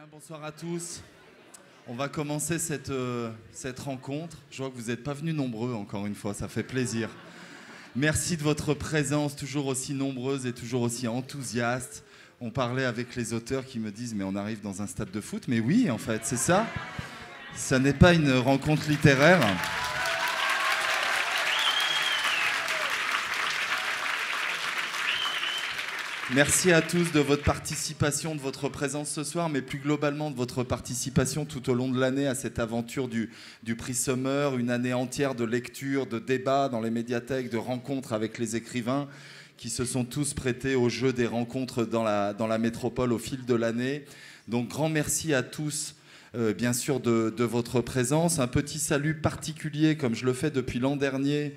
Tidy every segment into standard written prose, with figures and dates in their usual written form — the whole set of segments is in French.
Bien, bonsoir à tous. On va commencer cette rencontre. Je vois que vous n'êtes pas venus nombreux, encore une fois, ça fait plaisir. Merci de votre présence, toujours aussi nombreuse et toujours aussi enthousiaste. On parlait avec les auteurs qui me disent « mais on arrive dans un stade de foot ». Mais oui, en fait, c'est ça. Ça n'est pas une rencontre littéraire. Merci à tous de votre participation, de votre présence ce soir, mais plus globalement de votre participation tout au long de l'année à cette aventure du prix Summer, une année entière de lecture, de débats dans les médiathèques, de rencontres avec les écrivains qui se sont tous prêtés au jeu des rencontres dans la métropole au fil de l'année. Donc grand merci à tous, bien sûr, de votre présence. Un petit salut particulier, comme je le fais depuis l'an dernier,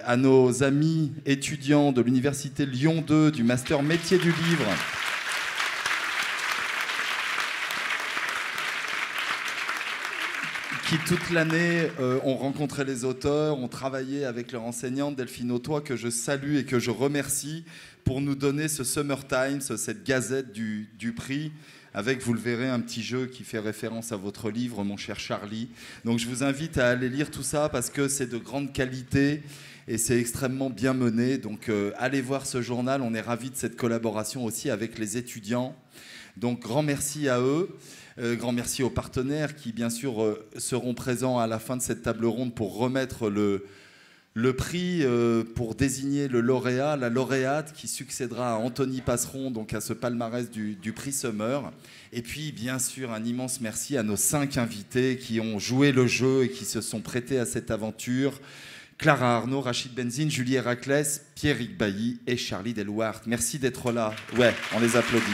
à nos amis étudiants de l'Université Lyon 2 du Master Métier du Livre qui toute l'année ont rencontré les auteurs, ont travaillé avec leur enseignante Delphine Autois, que je salue et que je remercie pour nous donner ce Summer Times, cette gazette du prix, avec, vous le verrez, un petit jeu qui fait référence à votre livre, mon cher Charlie. Donc je vous invite à aller lire tout ça parce que c'est de grande qualité et c'est extrêmement bien mené. Donc allez voir ce journal, on est ravis de cette collaboration aussi avec les étudiants. Donc grand merci à eux, grand merci aux partenaires qui bien sûr seront présents à la fin de cette table ronde pour remettre le prix, pour désigner le lauréat, la lauréate qui succédera à Anthony Passeron, donc à ce palmarès du prix Summer. Et puis, bien sûr, un immense merci à nos 5 invités qui ont joué le jeu et qui se sont prêtés à cette aventure. Clara Arnaud, Rachid Benzine, Julie Héraclès, Pierrick Bailly et Charlie Delouart. Merci d'être là. Ouais, on les applaudit.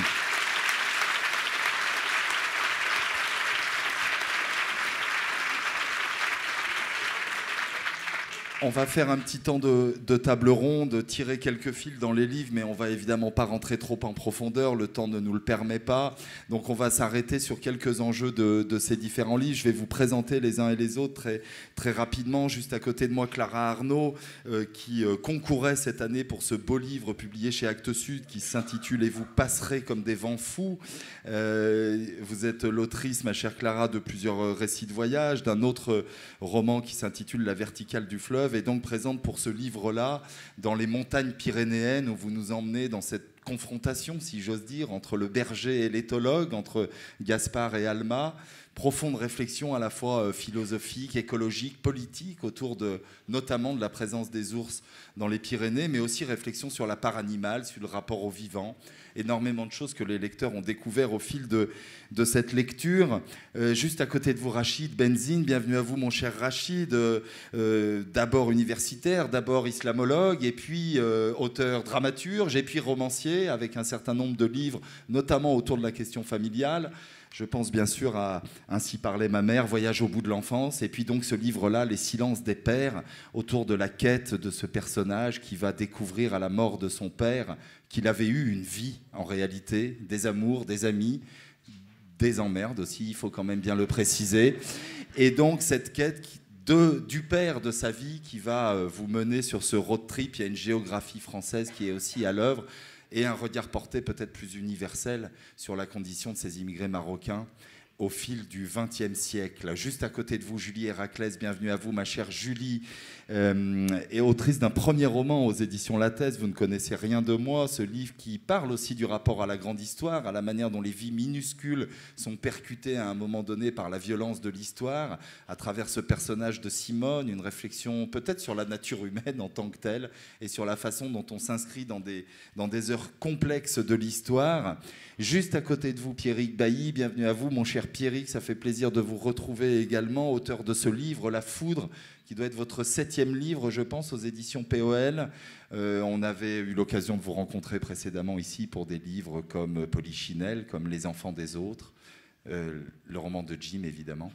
On va faire un petit temps de table ronde, tirer quelques fils dans les livres, mais on va évidemment pas rentrer trop en profondeur, le temps ne nous le permet pas. Donc on va s'arrêter sur quelques enjeux de ces différents livres. Je vais vous présenter les uns et les autres très, très rapidement. Juste à côté de moi, Clara Arnaud, qui concourait cette année pour ce beau livre publié chez Actes Sud, qui s'intitule « Et vous passerez comme des vents fous ». Vous êtes l'autrice, ma chère Clara, de plusieurs récits de voyage, d'un autre roman qui s'intitule « La verticale du fleuve ». Et donc présente pour ce livre-là dans les montagnes pyrénéennes où vous nous emmenez dans cette confrontation, si j'ose dire, entre le berger et l'éthologue, entre Gaspard et Alma. Profonde réflexion à la fois philosophique, écologique, politique autour notamment de la présence des ours dans les Pyrénées, mais aussi réflexion sur la part animale, sur le rapport au vivant. Énormément de choses que les lecteurs ont découvert au fil de cette lecture. Juste à côté de vous, Rachid Benzine, bienvenue à vous, mon cher Rachid. D'abord universitaire, d'abord islamologue, et puis auteur dramaturge, et puis romancier, avec un certain nombre de livres, notamment autour de la question familiale. Je pense bien sûr à Ainsi parlait ma mère, Voyage au bout de l'enfance, et puis donc ce livre-là, Les silences des pères, autour de la quête de ce personnage qui va découvrir à la mort de son père qu'il avait eu une vie en réalité, des amours, des amis, des emmerdes aussi, il faut quand même bien le préciser. Et donc cette quête du père de sa vie qui va vous mener sur ce road trip. Il y a une géographie française qui est aussi à l'œuvre, et un regard porté peut-être plus universel sur la condition de ces immigrés marocains au fil du XXe siècle. Juste à côté de vous, Julie Héraclès, bienvenue à vous, ma chère Julie, et autrice d'un premier roman aux éditions Lattès, Vous ne connaissez rien de moi, ce livre qui parle aussi du rapport à la grande histoire, à la manière dont les vies minuscules sont percutées à un moment donné par la violence de l'histoire, à travers ce personnage de Simone, une réflexion peut-être sur la nature humaine en tant que telle, et sur la façon dont on s'inscrit dans des heures complexes de l'histoire. Juste à côté de vous, Pierrick Bailly, bienvenue à vous, mon cher Pierrick, ça fait plaisir de vous retrouver également, auteur de ce livre, La Foudre, qui doit être votre 7e livre, je pense, aux éditions POL. On avait eu l'occasion de vous rencontrer précédemment ici pour des livres comme Polichinelle, comme Les enfants des autres, le roman de Jim, évidemment.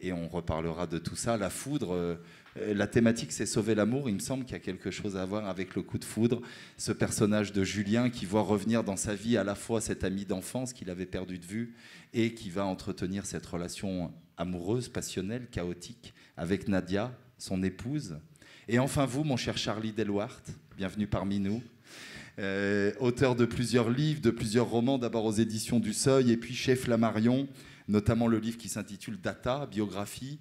Et on reparlera de tout ça. La foudre, la thématique, c'est sauver l'amour. Il me semble qu'il y a quelque chose à voir avec le coup de foudre. Ce personnage de Julien qui voit revenir dans sa vie à la fois cet ami d'enfance qu'il avait perdu de vue et qui va entretenir cette relation amoureuse, passionnelle, chaotique avec Nadia, son épouse. Et enfin vous, mon cher Charlie Delouart, bienvenue parmi nous. auteur de plusieurs livres, de plusieurs romans, d'abord aux éditions du Seuil, et puis chez Flammarion, notamment le livre qui s'intitule Data, biographie,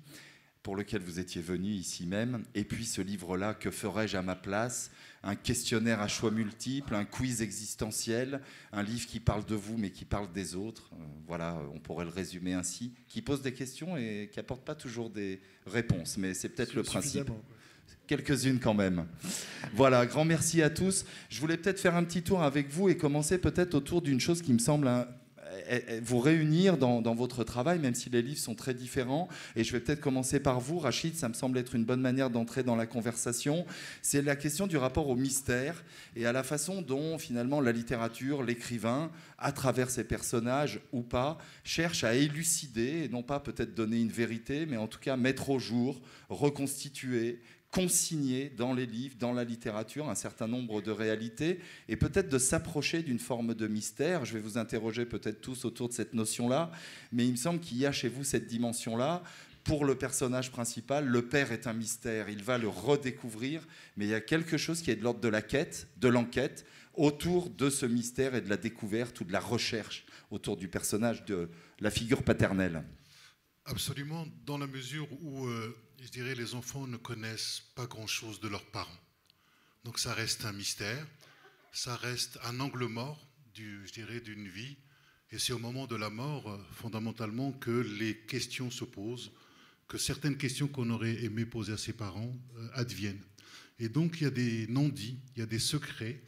pour lequel vous étiez venu ici même, et puis ce livre-là, Que ferais-je à ma place ? Un questionnaire à choix multiples, un quiz existentiel, un livre qui parle de vous mais qui parle des autres, voilà, on pourrait le résumer ainsi, qui pose des questions et qui n'apporte pas toujours des réponses, mais c'est peut-être le principe. Quelques-unes quand même. Voilà, grand merci à tous. Je voulais peut-être faire un petit tour avec vous et commencer peut-être autour d'une chose qui me semble vous réunir dans votre travail, même si les livres sont très différents. Et je vais peut-être commencer par vous, Rachid, ça me semble être une bonne manière d'entrer dans la conversation. C'est la question du rapport au mystère et à la façon dont, finalement, la littérature, l'écrivain, à travers ses personnages ou pas, cherche à élucider, et non pas peut-être donner une vérité, mais en tout cas mettre au jour, reconstituer, consigner dans les livres, dans la littérature, un certain nombre de réalités et peut-être de s'approcher d'une forme de mystère. Je vais vous interroger peut-être tous autour de cette notion-là, mais il me semble qu'il y a chez vous cette dimension-là. Pour le personnage principal, le père est un mystère, il va le redécouvrir, mais il y a quelque chose qui est de l'ordre de la quête, de l'enquête, autour de ce mystère et de la découverte ou de la recherche autour du personnage de la figure paternelle. Absolument, dans la mesure où, je dirais, les enfants ne connaissent pas grand-chose de leurs parents. Donc ça reste un mystère, ça reste un angle mort, je dirais, d'une vie. Et c'est au moment de la mort, fondamentalement, que les questions se posent, que certaines questions qu'on aurait aimé poser à ses parents adviennent. Et donc il y a des non-dits, il y a des secrets,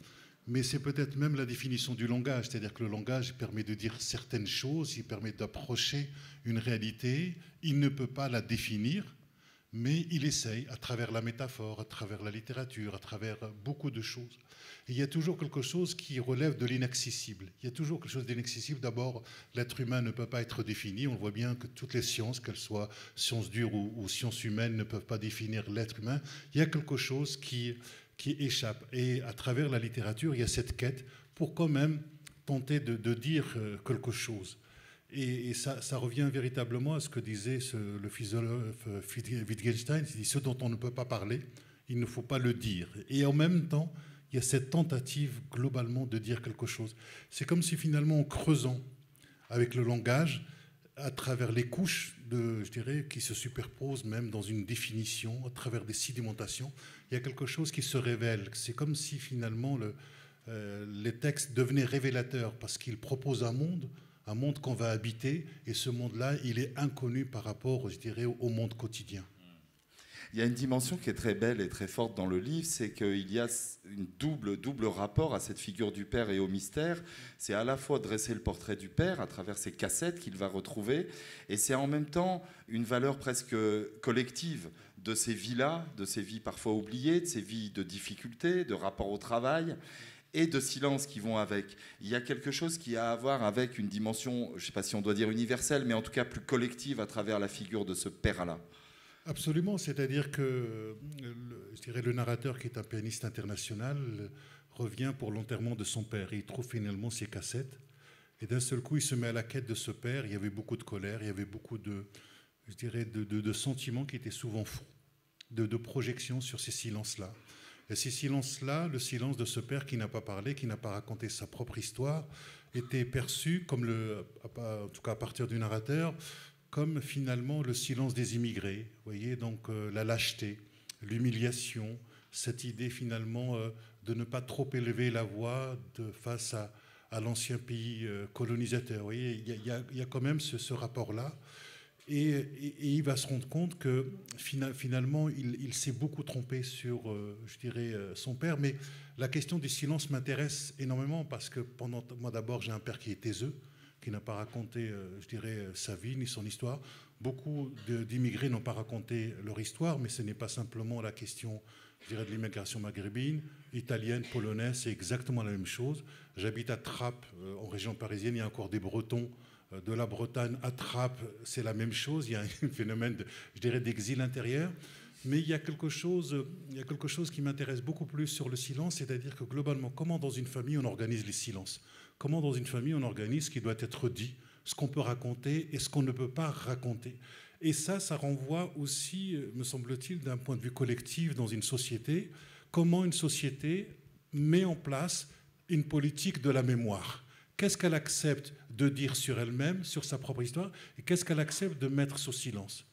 mais c'est peut-être même la définition du langage, c'est-à-dire que le langage permet de dire certaines choses, il permet d'approcher une réalité, il ne peut pas la définir, mais il essaye à travers la métaphore, à travers la littérature, à travers beaucoup de choses. Et il y a toujours quelque chose qui relève de l'inaccessible. Il y a toujours quelque chose d'inaccessible. D'abord, l'être humain ne peut pas être défini. On voit bien que toutes les sciences, qu'elles soient sciences dures ou sciences humaines, ne peuvent pas définir l'être humain. Il y a quelque chose qui échappe. Et à travers la littérature, il y a cette quête pour quand même tenter de dire quelque chose. Et ça revient véritablement à ce que disait le philosophe Wittgenstein, il dit ce dont on ne peut pas parler, il ne faut pas le dire. Et en même temps, il y a cette tentative globalement de dire quelque chose. C'est comme si finalement en creusant avec le langage, à travers les couches, je dirais, qui se superposent même dans une définition, à travers des sédimentations, il y a quelque chose qui se révèle. C'est comme si finalement les textes devenaient révélateurs parce qu'ils proposent un monde qu'on va habiter, et ce monde-là, il est inconnu par rapport, je dirais, au monde quotidien. Il y a une dimension qui est très belle et très forte dans le livre, c'est qu'il y a une double rapport à cette figure du père et au mystère. C'est à la fois dresser le portrait du père à travers ces cassettes qu'il va retrouver, et c'est en même temps une valeur presque collective de ces vies-là, de ces vies parfois oubliées, de ces vies de difficultés, de rapport au travail, et de silence qui vont avec. Il y a quelque chose qui a à voir avec une dimension, je ne sais pas si on doit dire universelle, mais en tout cas plus collective à travers la figure de ce père-là. Absolument, c'est-à-dire que je dirais, le narrateur, qui est un pianiste international, revient pour l'enterrement de son père. Et il trouve finalement ses cassettes. Et d'un seul coup, il se met à la quête de ce père. Il y avait beaucoup de colère, il y avait beaucoup je dirais, de sentiments qui étaient souvent faux, de projections sur ces silences-là. Et ces silences-là, le silence de ce père qui n'a pas parlé, qui n'a pas raconté sa propre histoire, était perçu comme, en tout cas à partir du narrateur, comme finalement le silence des immigrés. Vous voyez, donc la lâcheté, l'humiliation, cette idée finalement de ne pas trop élever la voix face à l'ancien pays colonisateur. Vous voyez, il y a quand même ce rapport-là. Et il va se rendre compte que finalement, il s'est beaucoup trompé sur, je dirais, son père. Mais la question du silence m'intéresse énormément parce que moi d'abord, j'ai un père qui est taiseux, qui n'a pas raconté, je dirais, sa vie ni son histoire. Beaucoup d'immigrés n'ont pas raconté leur histoire, mais ce n'est pas simplement la question, je dirais, de l'immigration maghrébine, italienne, polonaise, c'est exactement la même chose. J'habite à Trappes, en région parisienne, il y a encore des Bretons. De la Bretagne à Trappes, c'est la même chose. Il y a un phénomène, je dirais, d'exil intérieur. Mais il y a quelque chose qui m'intéresse beaucoup plus sur le silence, c'est-à-dire que globalement, comment dans une famille on organise les silences ? Comment dans une famille on organise ce qui doit être dit, ce qu'on peut raconter et ce qu'on ne peut pas raconter ? Et ça renvoie aussi, me semble-t-il, d'un point de vue collectif dans une société, comment une société met en place une politique de la mémoire. Qu'est-ce qu'elle accepte de dire sur elle-même, sur sa propre histoire, et qu'est-ce qu'elle accepte de mettre sous silence.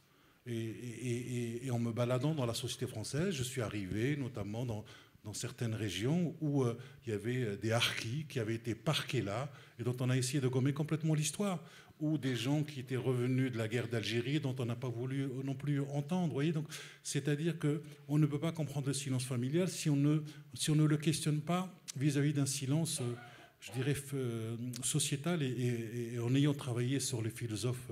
Et en me baladant dans la société française, je suis arrivé notamment dans certaines régions où il y avait des harkis qui avaient été parqués là et dont on a essayé de gommer complètement l'histoire, ou des gens qui étaient revenus de la guerre d'Algérie dont on n'a pas voulu non plus entendre. Voyez, donc, c'est-à-dire qu'on ne peut pas comprendre le silence familial si on ne le questionne pas vis-à-vis d'un silence, je dirais, sociétal. Et en ayant travaillé sur les philosophes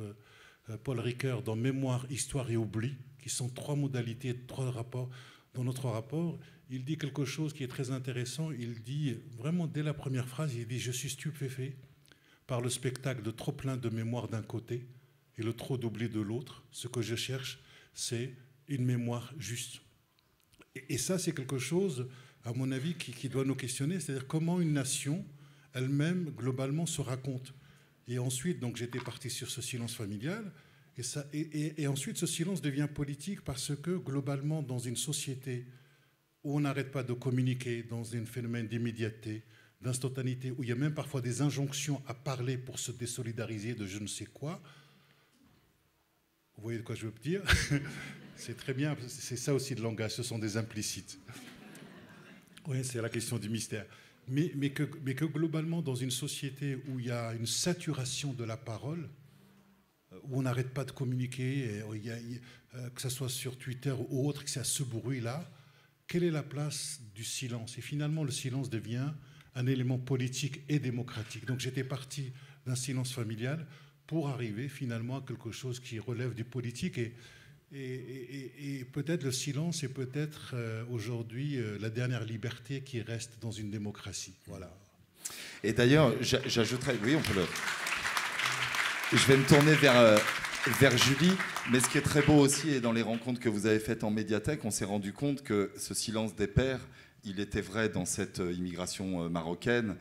Paul Ricoeur dans Mémoire, Histoire et Oubli, qui sont 3 modalités, 3 rapports, dans notre rapport, il dit quelque chose qui est très intéressant. Il dit, vraiment dès la première phrase, il dit « Je suis stupéfait par le spectacle de trop plein de mémoire d'un côté et le trop d'oubli de l'autre. Ce que je cherche, c'est une mémoire juste. » Et ça, c'est quelque chose, à mon avis, qui doit nous questionner, c'est-à-dire comment une nation, elle-même, globalement, se raconte. Et ensuite, donc, j'étais parti sur ce silence familial, et ensuite, ce silence devient politique parce que, globalement, dans une société où on n'arrête pas de communiquer, dans un phénomène d'immédiateté, d'instantanéité, où il y a même parfois des injonctions à parler pour se désolidariser de je ne sais quoi. Vous voyez de quoi je veux dire? C'est très bien, c'est ça aussi le langage, ce sont des implicites. Oui, c'est la question du mystère. Mais que globalement, dans une société où il y a une saturation de la parole, où on n'arrête pas de communiquer, que ce soit sur Twitter ou autre, que c'est à ce bruit-là, quelle est la place du silence? Et finalement, le silence devient un élément politique et démocratique. Donc j'étais parti d'un silence familial pour arriver finalement à quelque chose qui relève du politique. Et peut-être le silence est peut-être aujourd'hui la dernière liberté qui reste dans une démocratie. Voilà. Et d'ailleurs, j'ajouterais... Oui, on peut le... Je vais me tourner vers Julie, mais ce qui est très beau aussi, et dans les rencontres que vous avez faites en médiathèque, on s'est rendu compte que ce silence des pères, il était vrai dans cette immigration marocaine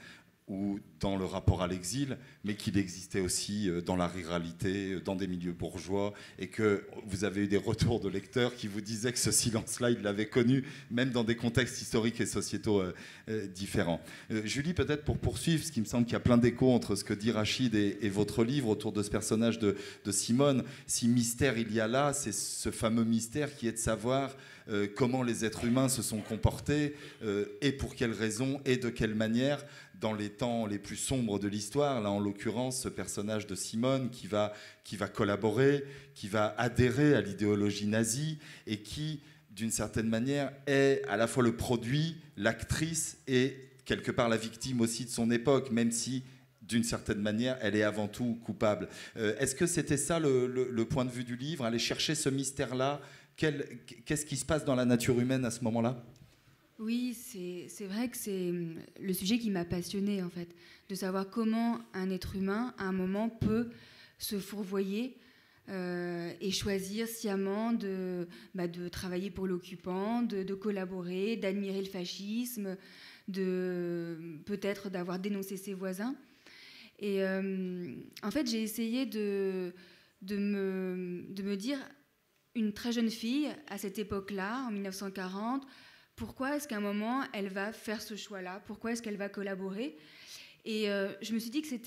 ou dans le rapport à l'exil, mais qu'il existait aussi dans la ruralité, dans des milieux bourgeois, et que vous avez eu des retours de lecteurs qui vous disaient que ce silence-là, ils l'avaient connu, même dans des contextes historiques et sociétaux différents. Julie, peut-être pour poursuivre, parce qu'il me semble qu'il y a plein d'échos entre ce que dit Rachid et votre livre autour de ce personnage de Simone. Si mystère il y a là, c'est ce fameux mystère qui est de savoir comment les êtres humains se sont comportés, et pour quelles raisons, et de quelle manière, dans les temps les plus sombres de l'histoire, là en l'occurrence ce personnage de Simone qui va collaborer, qui va adhérer à l'idéologie nazie et qui, d'une certaine manière, est à la fois le produit, l'actrice et quelque part la victime aussi de son époque, même si d'une certaine manière, elle est avant tout coupable. Est-ce que c'était ça le point de vue du livre, aller chercher ce mystère-là? Qu'est-ce qui se passe dans la nature humaine à ce moment-là? Oui, c'est vrai que c'est le sujet qui m'a passionnée, en fait, de savoir comment un être humain, à un moment, peut se fourvoyer et choisir sciemment de travailler pour l'occupant, de collaborer, d'admirer le fascisme, peut-être d'avoir dénoncé ses voisins. Et en fait, j'ai essayé de me dire, une très jeune fille, à cette époque-là, en 1940, pourquoi est-ce qu'à un moment, elle va faire ce choix-là? Pourquoi est-ce qu'elle va collaborer? Et je me suis dit qu'il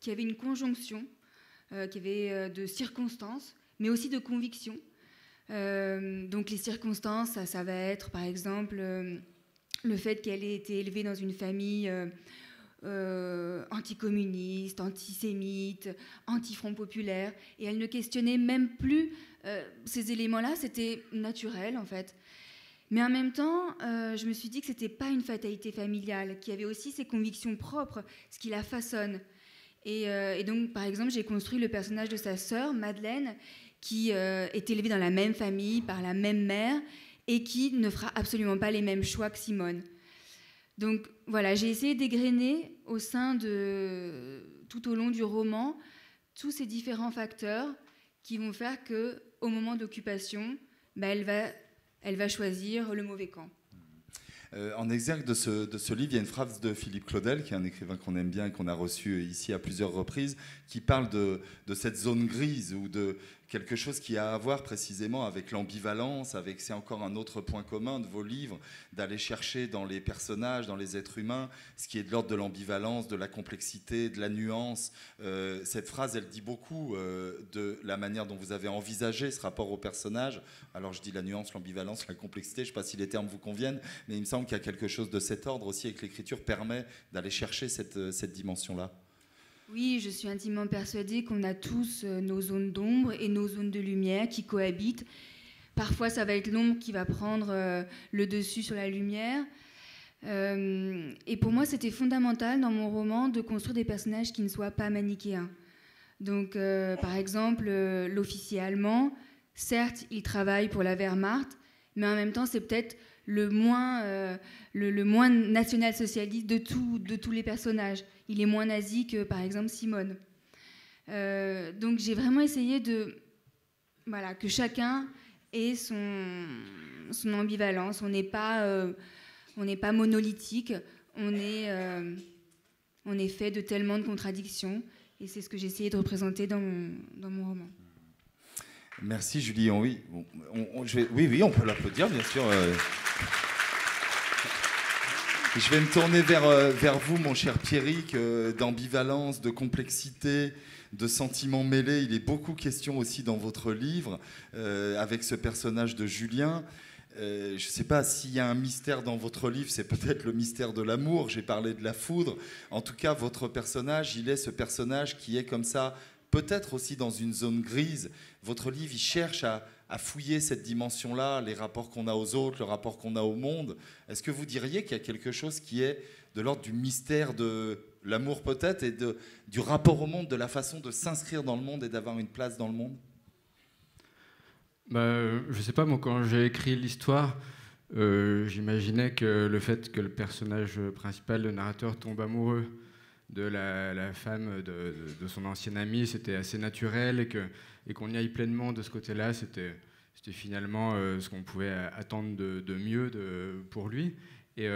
y avait une conjonction, qu'il y avait de circonstances, mais aussi de convictions. Donc les circonstances, ça va être, par exemple, le fait qu'elle ait été élevée dans une famille anticommuniste, antisémite, anti-front populaire, et elle ne questionnait même plus ces éléments-là, c'était naturel, en fait. Mais en même temps, je me suis dit que ce n'était pas une fatalité familiale, qu'il y avait aussi ses convictions propres, ce qui la façonne. Et donc, par exemple, j'ai construit le personnage de sa sœur, Madeleine, qui est élevée dans la même famille, par la même mère, et qui ne fera absolument pas les mêmes choix que Simone. Donc voilà, j'ai essayé d'égrener tout au long du roman, tous ces différents facteurs qui vont faire qu'au moment de l'occupation, elle va choisir le mauvais camp. En exergue de ce livre, il y a une phrase de Philippe Claudel, qui est un écrivain qu'on aime bien et qu'on a reçu ici à plusieurs reprises, qui parle de cette zone grise quelque chose qui a à voir précisément avec l'ambivalence, c'est encore un autre point commun de vos livres, d'aller chercher dans les personnages, dans les êtres humains, ce qui est de l'ordre de l'ambivalence, de la complexité, de la nuance. Cette phrase, elle dit beaucoup de la manière dont vous avez envisagé ce rapport au personnage. Alors je dis la nuance, l'ambivalence, la complexité, je ne sais pas si les termes vous conviennent, mais il me semble qu'il y a quelque chose de cet ordre aussi et que l'écriture permet d'aller chercher cette dimension-là. Oui, je suis intimement persuadée qu'on a tous nos zones d'ombre et nos zones de lumière qui cohabitent. Parfois, ça va être l'ombre qui va prendre le dessus sur la lumière. Et pour moi, c'était fondamental dans mon roman de construire des personnages qui ne soient pas manichéens. Donc, par exemple, l'officier allemand, certes, il travaille pour la Wehrmacht, mais en même temps, c'est peut-être le moins national-socialiste de tous les personnages. Il est moins nazi que, par exemple, Simone. Donc, j'ai vraiment essayé que chacun ait son ambivalence. On n'est pas monolithique. On est fait de tellement de contradictions. Et c'est ce que j'ai essayé de représenter dans mon roman. Merci, Julie. Oui, oui, on peut l'applaudir, bien sûr. Je vais me tourner vers vous, mon cher Pierrick, d'ambivalence, de complexité, de sentiments mêlés. Il est beaucoup question aussi dans votre livre, avec ce personnage de Julien. Je ne sais pas s'il y a un mystère dans votre livre, c'est peut-être le mystère de l'amour. J'ai parlé de la foudre. En tout cas, votre personnage, il est ce personnage qui est comme ça, peut-être aussi dans une zone grise. Votre livre, il cherche à fouiller cette dimension-là, les rapports qu'on a aux autres, le rapport qu'on a au monde. Est-ce que vous diriez qu'il y a quelque chose qui est de l'ordre du mystère de l'amour peut-être et du rapport au monde, de la façon de s'inscrire dans le monde et d'avoir une place dans le monde ? Je ne sais pas, moi, quand j'ai écrit l'histoire, j'imaginais que le fait que le personnage principal, le narrateur, tombe amoureux de la femme de son ancien ami, c'était assez naturel et qu'on y aille pleinement de ce côté-là, c'était finalement ce qu'on pouvait attendre de mieux pour lui. Et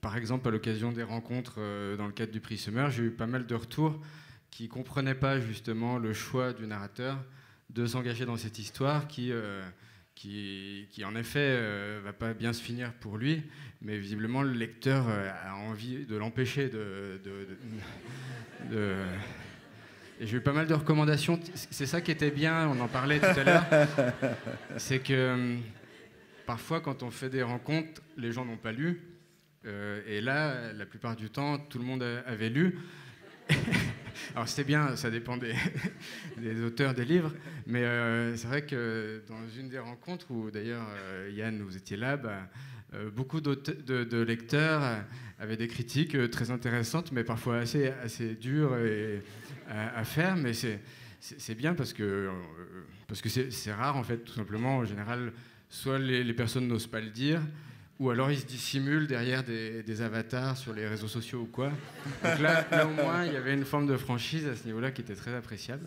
par exemple, à l'occasion des rencontres dans le cadre du prix Summer, j'ai eu pas mal de retours qui ne comprenaient pas justement le choix du narrateur de s'engager dans cette histoire qui en effet va pas bien se finir pour lui, mais visiblement le lecteur a envie de l'empêcher Et j'ai eu pas mal de recommandations. C'est ça qui était bien, on en parlait tout à l'heure. C'est que parfois, quand on fait des rencontres, les gens n'ont pas lu. Et là, la plupart du temps, tout le monde avait lu. Alors c'était bien, ça dépend des auteurs des livres, mais c'est vrai que dans une des rencontres, où d'ailleurs Yann, vous étiez là, beaucoup de lecteurs avaient des critiques très intéressantes, mais parfois assez dures à faire, mais c'est bien parce que c'est rare en fait, tout simplement. En général, soit les personnes n'osent pas le dire, ou alors ils se dissimulent derrière des avatars sur les réseaux sociaux ou quoi. Donc là au moins, il y avait une forme de franchise à ce niveau-là qui était très appréciable.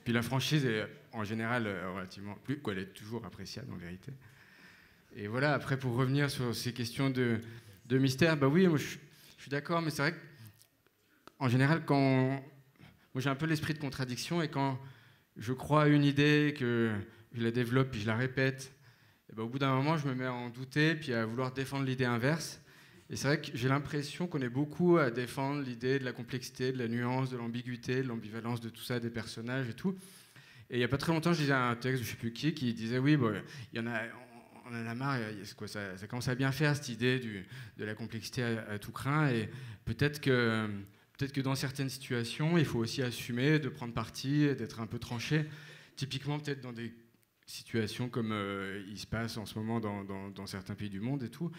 Puis la franchise est en général relativement... elle est toujours appréciable en vérité. Et voilà, après pour revenir sur ces questions de mystère, oui, moi, je suis d'accord, mais c'est vrai qu'en général, moi j'ai un peu l'esprit de contradiction, et quand je crois à une idée, que je la développe puis je la répète, et au bout d'un moment, je me mets à en douter, puis à vouloir défendre l'idée inverse. Et c'est vrai que j'ai l'impression qu'on est beaucoup à défendre l'idée de la complexité, de la nuance, de l'ambiguïté, de l'ambivalence de tout ça, des personnages et tout. Et il n'y a pas très longtemps, je lisais un texte, je ne sais plus qui disait, oui, il y en a, on en a marre, ça commence à bien faire, cette idée de la complexité à tout crin, et peut-être que dans certaines situations, il faut aussi assumer de prendre parti, d'être un peu tranché. Typiquement, peut-être dans des situations comme il se passe en ce moment dans certains pays du monde et tout.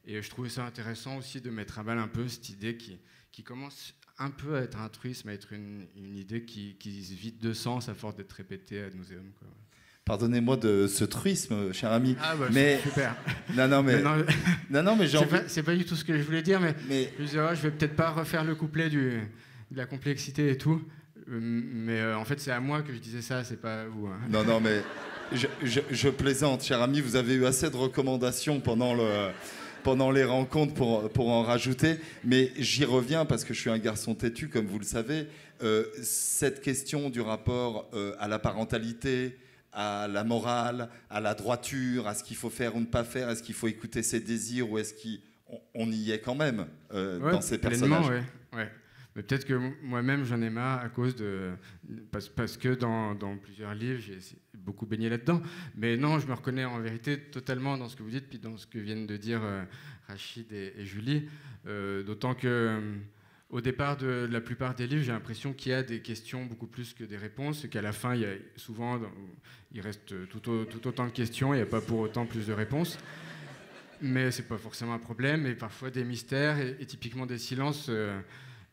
Et je trouvais ça intéressant aussi de mettre à mal un peu cette idée qui commence un peu à être un truisme, à être une idée qui se vide de sens à force d'être répétée ad nauseam, quoi. Pardonnez-moi de ce truisme, cher ami. Ah mais super. Non, mais c'est pas du tout ce que je voulais dire, mais je vais peut-être pas refaire le couplet de la complexité et tout. Mais en fait, c'est à moi que je disais ça, c'est pas à vous. Hein. Non, mais je plaisante, cher ami. Vous avez eu assez de recommandations pendant pendant les rencontres pour en rajouter. Mais j'y reviens parce que je suis un garçon têtu, comme vous le savez. Cette question du rapport à la parentalité, à la morale, à la droiture, à ce qu'il faut faire ou ne pas faire, est-ce qu'il faut écouter ses désirs ou est-ce qu'on y est quand même dans ces personnages. Ouais. Mais peut-être que moi-même j'en ai marre à cause parce que dans plusieurs livres j'ai beaucoup baigné là-dedans. Mais non, je me reconnais en vérité totalement dans ce que vous dites puis dans ce que viennent de dire Rachid et Julie. D'autant que au départ de la plupart des livres, j'ai l'impression qu'il y a des questions beaucoup plus que des réponses et qu'à la fin, il reste tout autant de questions, il n'y a pas pour autant plus de réponses. Mais ce n'est pas forcément un problème, et parfois des mystères et typiquement des silences.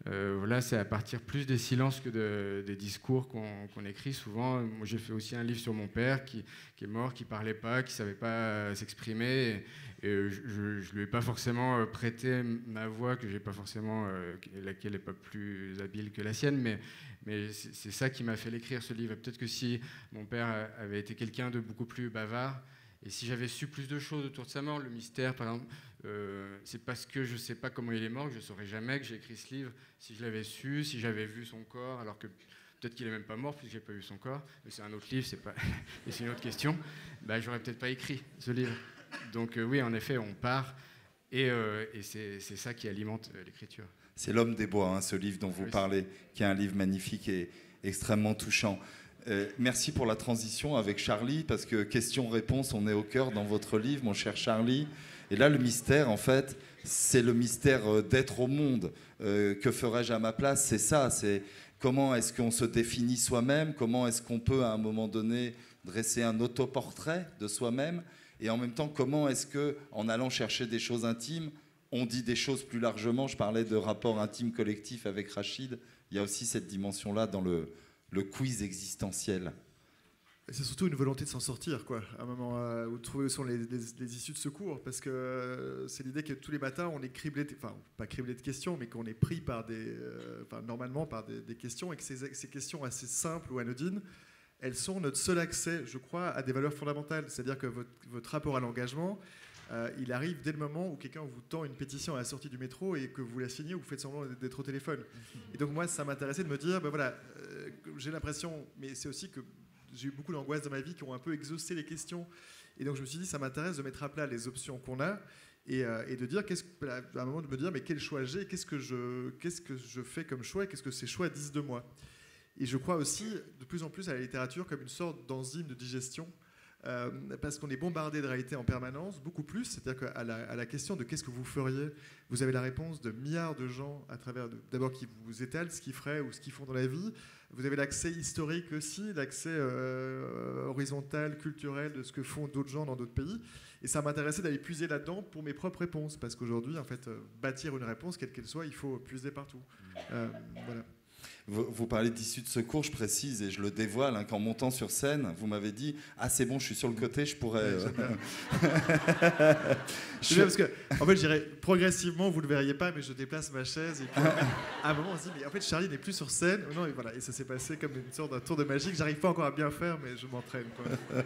Voilà, c'est à partir plus des silences que des discours qu'on écrit souvent. Moi, j'ai fait aussi un livre sur mon père qui est mort, qui ne parlait pas, qui ne savait pas s'exprimer. Et je ne lui ai pas forcément prêté ma voix, que j'ai pas forcément, laquelle n'est pas plus habile que la sienne, mais c'est ça qui m'a fait l'écrire, ce livre. Peut-être que si mon père avait été quelqu'un de beaucoup plus bavard, et si j'avais su plus de choses autour de sa mort, le mystère, par exemple, c'est parce que je ne sais pas comment il est mort que je ne saurais jamais que j'ai écrit ce livre. Si je l'avais su, si j'avais vu son corps, alors que peut-être qu'il n'est même pas mort puisque je n'ai pas vu son corps, mais c'est un autre livre, et c'est une autre question, bah, j'aurais peut-être pas écrit ce livre. Donc oui, en effet, on part, et c'est ça qui alimente l'écriture. C'est L'Homme des Bois, hein, ce livre dont vous parlez, qui est un livre magnifique et extrêmement touchant. Merci pour la transition avec Charlie, parce que question-réponse, on est au cœur dans votre livre, mon cher Charlie. Et là, le mystère, en fait, c'est le mystère d'être au monde. Que ferais-je à ma place? C'est ça, c'est comment est-ce qu'on se définit soi-même, comment est-ce qu'on peut, à un moment donné, dresser un autoportrait de soi-même, et en même temps, comment est-ce qu'en allant chercher des choses intimes, on dit des choses plus largement. Je parlais de rapport intime-collectif avec Rachid. Il y a aussi cette dimension-là dans le quiz existentiel. C'est surtout une volonté de s'en sortir, quoi, à un moment où trouver où sont les issues de secours, parce que c'est l'idée que tous les matins on est criblé, enfin pas criblé de questions, mais qu'on est pris par normalement par des questions, et que ces questions assez simples ou anodines, elles sont notre seul accès, je crois, à des valeurs fondamentales. C'est-à-dire que votre rapport à l'engagement, il arrive dès le moment où quelqu'un vous tend une pétition à la sortie du métro et que vous la signez ou vous faites semblant d'être au téléphone. Et donc moi, ça m'intéressait de me dire, ben voilà, j'ai l'impression, mais c'est aussi que j'ai eu beaucoup d'angoisses dans ma vie qui ont un peu exhausté les questions. Et donc je me suis dit, ça m'intéresse de mettre à plat les options qu'on a et de dire, à un moment de me dire, mais quel choix j'ai, qu'est-ce que je fais comme choix et qu'est-ce que ces choix disent de moi. Et je crois aussi de plus en plus à la littérature comme une sorte d'enzyme de digestion. Parce qu'on est bombardé de réalité en permanence, beaucoup plus. C'est-à-dire qu'à la question de qu'est-ce que vous feriez, vous avez la réponse de milliards de gens à travers, d'abord qui vous étalent ce qu'ils feraient ou ce qu'ils font dans la vie. Vous avez l'accès historique aussi, l'accès horizontal, culturel de ce que font d'autres gens dans d'autres pays. Et ça m'intéressait d'aller puiser là-dedans pour mes propres réponses. Parce qu'aujourd'hui, en fait, bâtir une réponse, quelle qu'elle soit, il faut puiser partout. Voilà. Vous parlez d'issue de secours, je précise et je le dévoile, hein, qu'en montant sur scène, vous m'avez dit « Ah, c'est bon, je suis sur le côté, je pourrais... C'est bien parce que, en fait, je dirais progressivement, vous ne le verriez pas, mais je déplace ma chaise. Et puis, à un moment, on se dit « Mais en fait, Charlie n'est plus sur scène. » Non, et voilà. Et ça s'est passé comme une sorte d'un tour de magie que j'arrive pas encore à bien faire, mais je m'entraîne, quoi.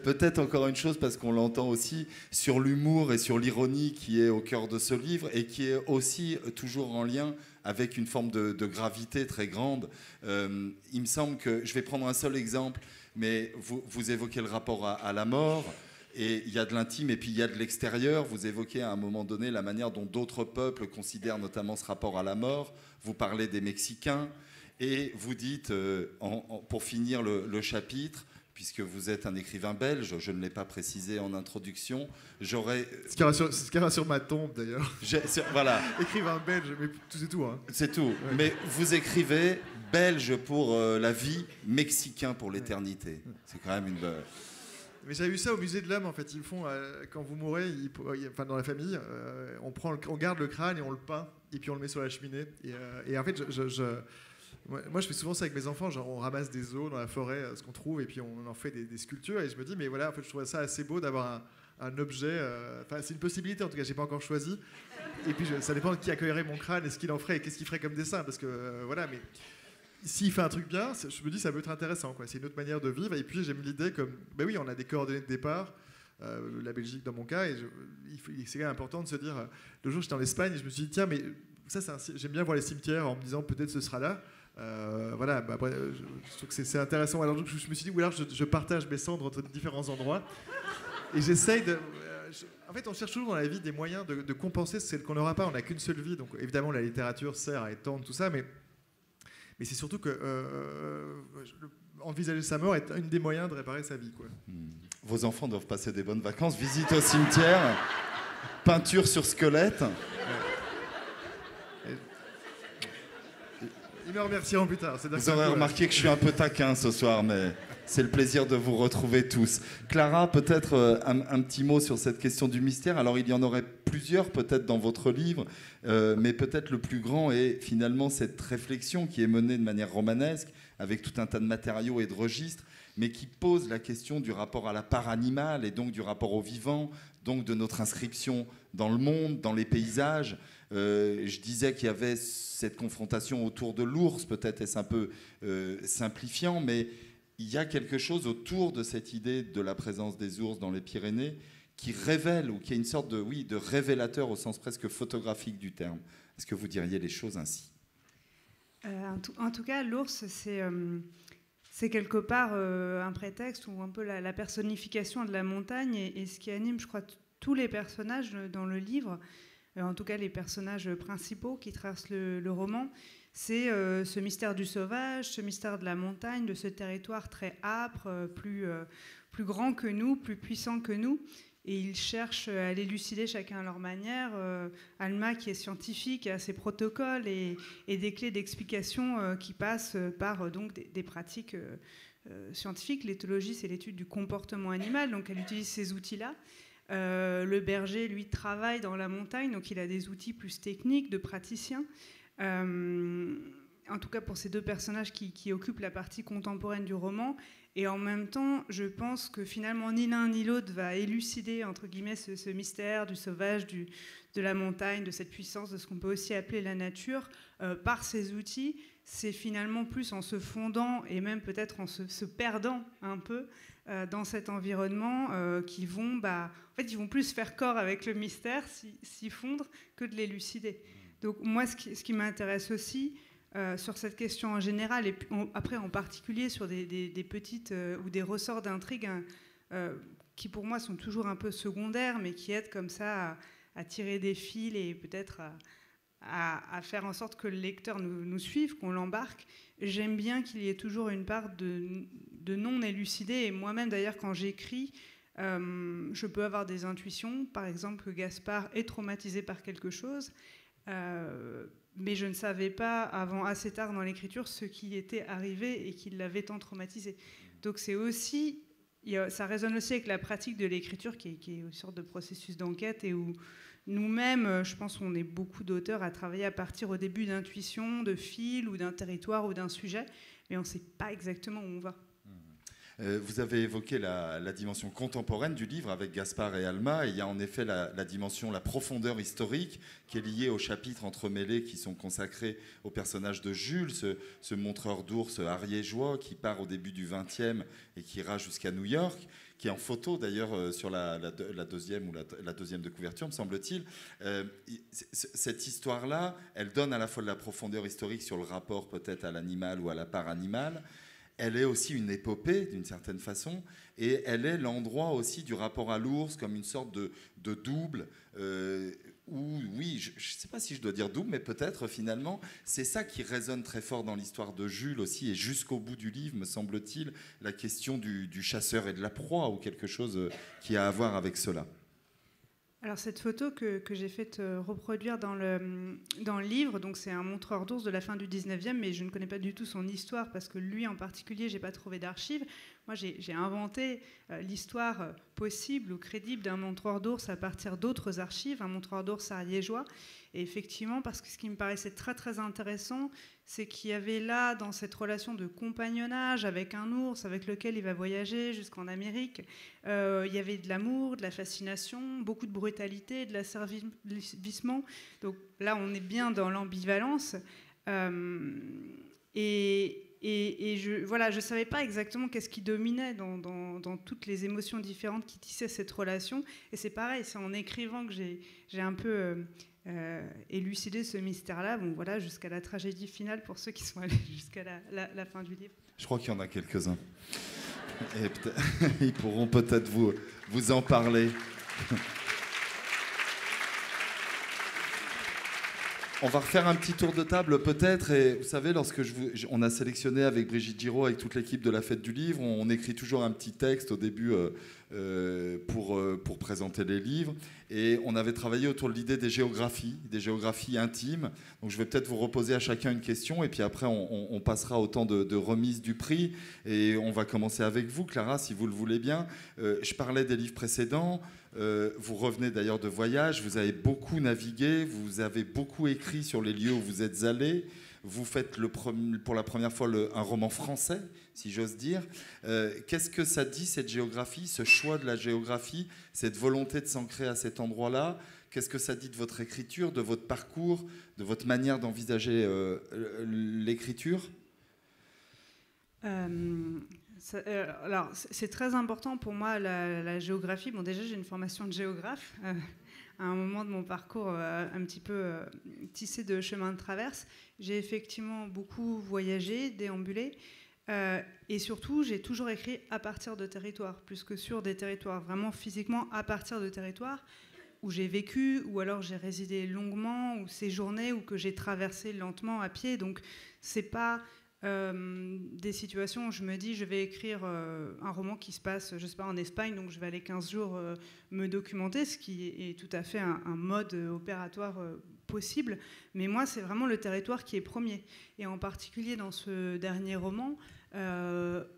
Peut-être encore une chose, parce qu'on l'entend aussi, sur l'humour et sur l'ironie qui est au cœur de ce livre et qui est aussi toujours en lien avec une forme de gravité très grande. Il me semble que, je vais prendre un seul exemple, mais vous évoquez le rapport à la mort, et il y a de l'intime et puis il y a de l'extérieur. Vous évoquez à un moment donné la manière dont d'autres peuples considèrent notamment ce rapport à la mort. Vous parlez des Mexicains, et vous dites, pour finir le chapitre, puisque vous êtes un écrivain belge, je ne l'ai pas précisé en introduction, j'aurais... Ce qui rassure ma tombe, d'ailleurs. Voilà. Écrivain belge, mais c'est tout. Hein. C'est tout. Ouais. Mais vous écrivez belge pour la vie, mexicain pour l'éternité. Ouais. C'est quand même une... Mais j'avais vu ça au musée de l'homme, en fait. Ils font, quand vous mourrez, enfin, dans la famille, on garde le crâne et on le peint, et puis on le met sur la cheminée. Et en fait, moi, je fais souvent ça avec mes enfants, genre on ramasse des os dans la forêt, ce qu'on trouve, et puis on en fait des sculptures, et je me dis, mais voilà, en fait, je trouve ça assez beau d'avoir un objet, enfin, c'est une possibilité, en tout cas, j'ai pas encore choisi, et puis ça dépend de qui accueillerait mon crâne, et ce qu'il en ferait, et qu'est-ce qu'il ferait comme dessin, parce que, voilà, mais s'il fait un truc bien, je me dis, ça peut être intéressant, quoi, c'est une autre manière de vivre, et puis j'ai mis l'idée comme, ben oui, on a des coordonnées de départ, la Belgique dans mon cas. Et c'est quand même important de se dire, le jour j'étais en Espagne et je me suis dit, tiens, mais ça, j'aime bien voir les cimetières en me disant peut-être ce sera là. Voilà, après, je trouve que c'est intéressant. Alors je me suis dit, oui, alors je partage mes cendres entre différents endroits. Et j'essaye de... en fait, on cherche toujours dans la vie des moyens de compenser celle qu'on n'aura pas. On n'a qu'une seule vie. Donc évidemment, la littérature sert à étendre tout ça, mais c'est surtout que envisager sa mort est un des moyens de réparer sa vie, quoi. Vos enfants doivent passer des bonnes vacances. Visite au cimetière, peinture sur squelette. Ils me remercieront plus tard. Vous aurez remarqué que je suis un peu taquin ce soir, mais c'est le plaisir de vous retrouver tous. Clara, peut-être un petit mot sur cette question du mystère. Alors, il y en aurait plusieurs peut-être dans votre livre, mais peut-être le plus grand est finalement cette réflexion qui est menée de manière romanesque, avec tout un tas de matériaux et de registres, mais qui pose la question du rapport à la part animale et donc du rapport au vivant, donc de notre inscription dans le monde, dans les paysages. Je disais qu'il y avait cette confrontation autour de l'ours, peut-être est-ce un peu simplifiant, mais il y a quelque chose autour de cette idée de la présence des ours dans les Pyrénées qui révèle, ou qui est une sorte de révélateur au sens presque photographique du terme. Est-ce que vous diriez les choses ainsi ? En tout cas, l'ours, c'est quelque part un prétexte ou un peu la personnification de la montagne et ce qui anime, je crois, tous les personnages dans le livre, en tout cas les personnages principaux qui traversent le roman, c'est ce mystère du sauvage, ce mystère de la montagne, de ce territoire très âpre, plus grand que nous, plus puissant que nous. Et ils cherchent à l'élucider chacun à leur manière. Alma, qui est scientifique, a ses protocoles et des clés d'explication qui passent par donc, des pratiques scientifiques. L'éthologie, c'est l'étude du comportement animal, donc elle utilise ces outils-là. Le berger, lui, travaille dans la montagne, donc il a des outils plus techniques de praticien. En tout cas pour ces deux personnages qui occupent la partie contemporaine du roman. Et en même temps, je pense que finalement, ni l'un ni l'autre va élucider, entre guillemets, ce mystère du sauvage, de la montagne, de cette puissance, de ce qu'on peut aussi appeler la nature, par ces outils. C'est finalement plus en se fondant et même peut-être en se perdant un peu dans cet environnement qui vont, en fait, ils vont plus faire corps avec le mystère, s'y fondre, que de l'élucider. Donc moi, ce qui m'intéresse aussi, sur cette question en général, et après en particulier sur des petites ou des ressorts d'intrigue qui pour moi sont toujours un peu secondaires, mais qui aident comme ça à tirer des fils et peut-être à faire en sorte que le lecteur nous suive, qu'on l'embarque. J'aime bien qu'il y ait toujours une part de non élucidé, et moi-même d'ailleurs quand j'écris, je peux avoir des intuitions, par exemple que Gaspard est traumatisé par quelque chose, mais je ne savais pas avant assez tard dans l'écriture ce qui était arrivé et qui l'avait tant traumatisé. Donc c'est aussi, ça résonne aussi avec la pratique de l'écriture qui est une sorte de processus d'enquête et où nous-mêmes, je pense qu'on est beaucoup d'auteurs à travailler à partir au début d'intuitions, de fils ou d'un territoire ou d'un sujet, mais on ne sait pas exactement où on va. Vous avez évoqué la dimension contemporaine du livre avec Gaspard et Alma. Et il y a en effet la dimension, la profondeur historique qui est liée aux chapitres entremêlés qui sont consacrés au personnage de Jules, ce montreur d'ours ariégeois qui part au début du XXe et qui ira jusqu'à New York, qui est en photo d'ailleurs sur la deuxième ou la deuxième de couverture, me semble-t-il. Cette histoire-là, elle donne à la fois de la profondeur historique sur le rapport peut-être à l'animal ou à la part animale. Elle est aussi une épopée, d'une certaine façon, et elle est l'endroit aussi du rapport à l'ours comme une sorte de double, où, oui, je ne sais pas si je dois dire double, mais peut-être finalement, c'est ça qui résonne très fort dans l'histoire de Jules aussi, et jusqu'au bout du livre, me semble-t-il, la question du chasseur et de la proie, ou quelque chose qui a à voir avec cela. Alors cette photo que j'ai fait reproduire dans le livre, donc c'est un montreur d'ours de la fin du 19e, mais je ne connais pas du tout son histoire parce que lui en particulier, j'ai pas trouvé d'archives. Moi j'ai inventé l'histoire possible ou crédible d'un montreur d'ours à partir d'autres archives, un montreur d'ours ariégeois. Et effectivement, parce que ce qui me paraissait très très intéressant, c'est qu'il y avait là, dans cette relation de compagnonnage avec un ours avec lequel il va voyager jusqu'en Amérique, il y avait de l'amour, de la fascination, beaucoup de brutalité, de l'asservissement. Donc là, on est bien dans l'ambivalence. Et je savais pas exactement qu'est-ce qui dominait dans toutes les émotions différentes qui tissaient cette relation. Et c'est pareil, c'est en écrivant que j'ai un peu élucidé ce mystère-là, bon, voilà, jusqu'à la tragédie finale pour ceux qui sont allés jusqu'à la fin du livre. Je crois qu'il y en a quelques-uns. Et ils pourront peut-être vous en parler. On va refaire un petit tour de table peut-être. Et vous savez, lorsque on a sélectionné avec Brigitte Giraud, avec toute l'équipe de la Fête du Livre, on écrit toujours un petit texte au début pour présenter les livres. Et on avait travaillé autour de l'idée des géographies intimes. Donc je vais peut-être vous reposer à chacun une question et puis après on passera au temps de remise du prix. Et on va commencer avec vous, Clara, si vous le voulez bien. Je parlais des livres précédents. Vous revenez d'ailleurs de voyage, vous avez beaucoup navigué, vous avez beaucoup écrit sur les lieux où vous êtes allés. Vous faites pour la première fois un roman français, si j'ose dire. Qu'est-ce que ça dit, cette géographie, ce choix de la géographie, cette volonté de s'ancrer à cet endroit-là? Qu'est-ce que ça dit de votre écriture, de votre parcours, de votre manière d'envisager l'écriture? Alors, c'est très important pour moi, la géographie. Bon, déjà, j'ai une formation de géographe. À un moment de mon parcours un petit peu tissé de chemins de traverse, j'ai effectivement beaucoup voyagé, déambulé, et surtout, j'ai toujours écrit à partir de territoires, plus que sur des territoires, vraiment physiquement à partir de territoires où j'ai vécu, ou alors j'ai résidé longuement, ou séjourné, ou que j'ai traversé lentement à pied. Donc, c'est pas des situations où je me dis je vais écrire un roman qui se passe, je sais pas, en Espagne, donc je vais aller 15 jours me documenter, ce qui est tout à fait un mode opératoire possible. Mais moi, c'est vraiment le territoire qui est premier. Et en particulier dans ce dernier roman,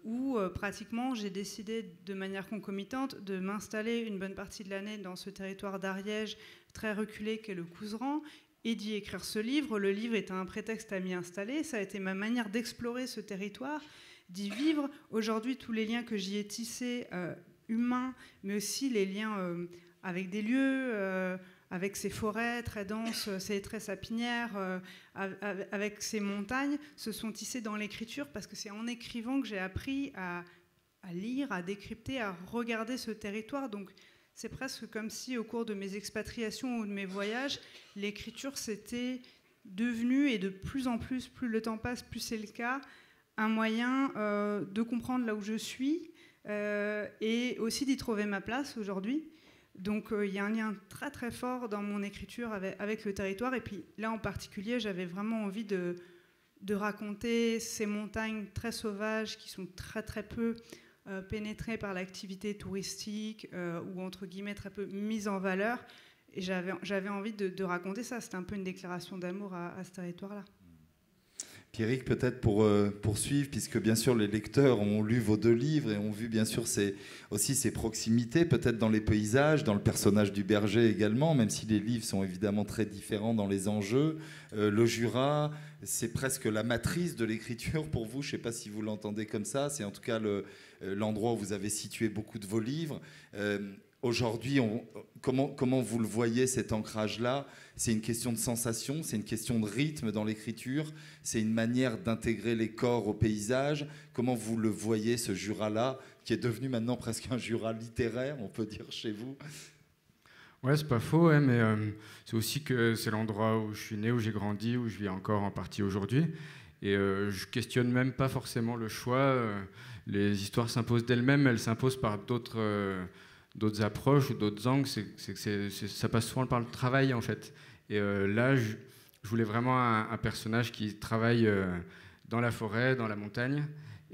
où pratiquement j'ai décidé de manière concomitante de m'installer une bonne partie de l'année dans ce territoire d'Ariège très reculé qu'est le Couserans, et d'y écrire ce livre. Le livre était un prétexte à m'y installer. Ça a été ma manière d'explorer ce territoire, d'y vivre. Aujourd'hui, tous les liens que j'y ai tissés, humains, mais aussi les liens avec des lieux, avec ces forêts très denses, ces traits sapinières, avec ces montagnes, se sont tissés dans l'écriture, parce que c'est en écrivant que j'ai appris à lire, à décrypter, à regarder ce territoire. Donc, c'est presque comme si, au cours de mes expatriations ou de mes voyages, l'écriture s'était devenue, et de plus en plus, plus le temps passe, plus c'est le cas, un moyen de comprendre là où je suis et aussi d'y trouver ma place aujourd'hui. Donc il y a un lien très très fort dans mon écriture avec le territoire. Et puis là en particulier, j'avais vraiment envie de raconter ces montagnes très sauvages qui sont très très peu pénétrées par l'activité touristique ou entre guillemets très peu mises en valeur. Et j'avais envie de raconter ça. C'était un peu une déclaration d'amour à ce territoire-là. Pierrick, peut-être pour poursuivre, puisque bien sûr les lecteurs ont lu vos deux livres et ont vu bien sûr aussi ces proximités, peut-être dans les paysages, dans le personnage du berger également, même si les livres sont évidemment très différents dans les enjeux. Le Jura, c'est presque la matrice de l'écriture pour vous, je ne sais pas si vous l'entendez comme ça, c'est en tout cas l'endroit où vous avez situé beaucoup de vos livres. Aujourd'hui, comment vous le voyez, cet ancrage-là? C'est une question de sensation, c'est une question de rythme dans l'écriture, c'est une manière d'intégrer les corps au paysage. Comment vous le voyez, ce Jura-là, qui est devenu maintenant presque un Jura littéraire, on peut dire, chez vous? Ouais, c'est pas faux, ouais, mais c'est aussi que c'est l'endroit où je suis né, où j'ai grandi, où je vis encore en partie aujourd'hui. Et je questionne même pas forcément le choix. Les histoires s'imposent d'elles-mêmes, elles s'imposent par d'autres approches ou d'autres angles. Ça passe souvent par le travail, en fait. Et là, je voulais vraiment un personnage qui travaille dans la forêt, dans la montagne.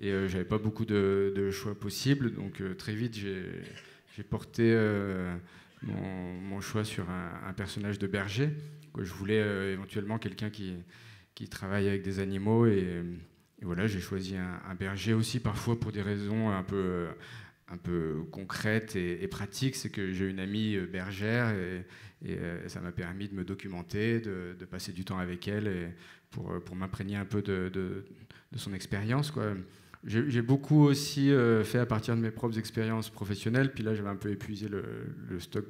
Et j'avais pas beaucoup de choix possibles. Donc très vite, j'ai porté mon choix sur un personnage de berger. Je voulais éventuellement quelqu'un qui travaille avec des animaux. Et voilà, j'ai choisi un berger aussi, parfois pour des raisons un peu concrète et pratique. C'est que j'ai une amie bergère et ça m'a permis de me documenter, de passer du temps avec elle et pour m'imprégner un peu de son expérience, quoi. J'ai beaucoup aussi fait à partir de mes propres expériences professionnelles, puis là j'avais un peu épuisé le stock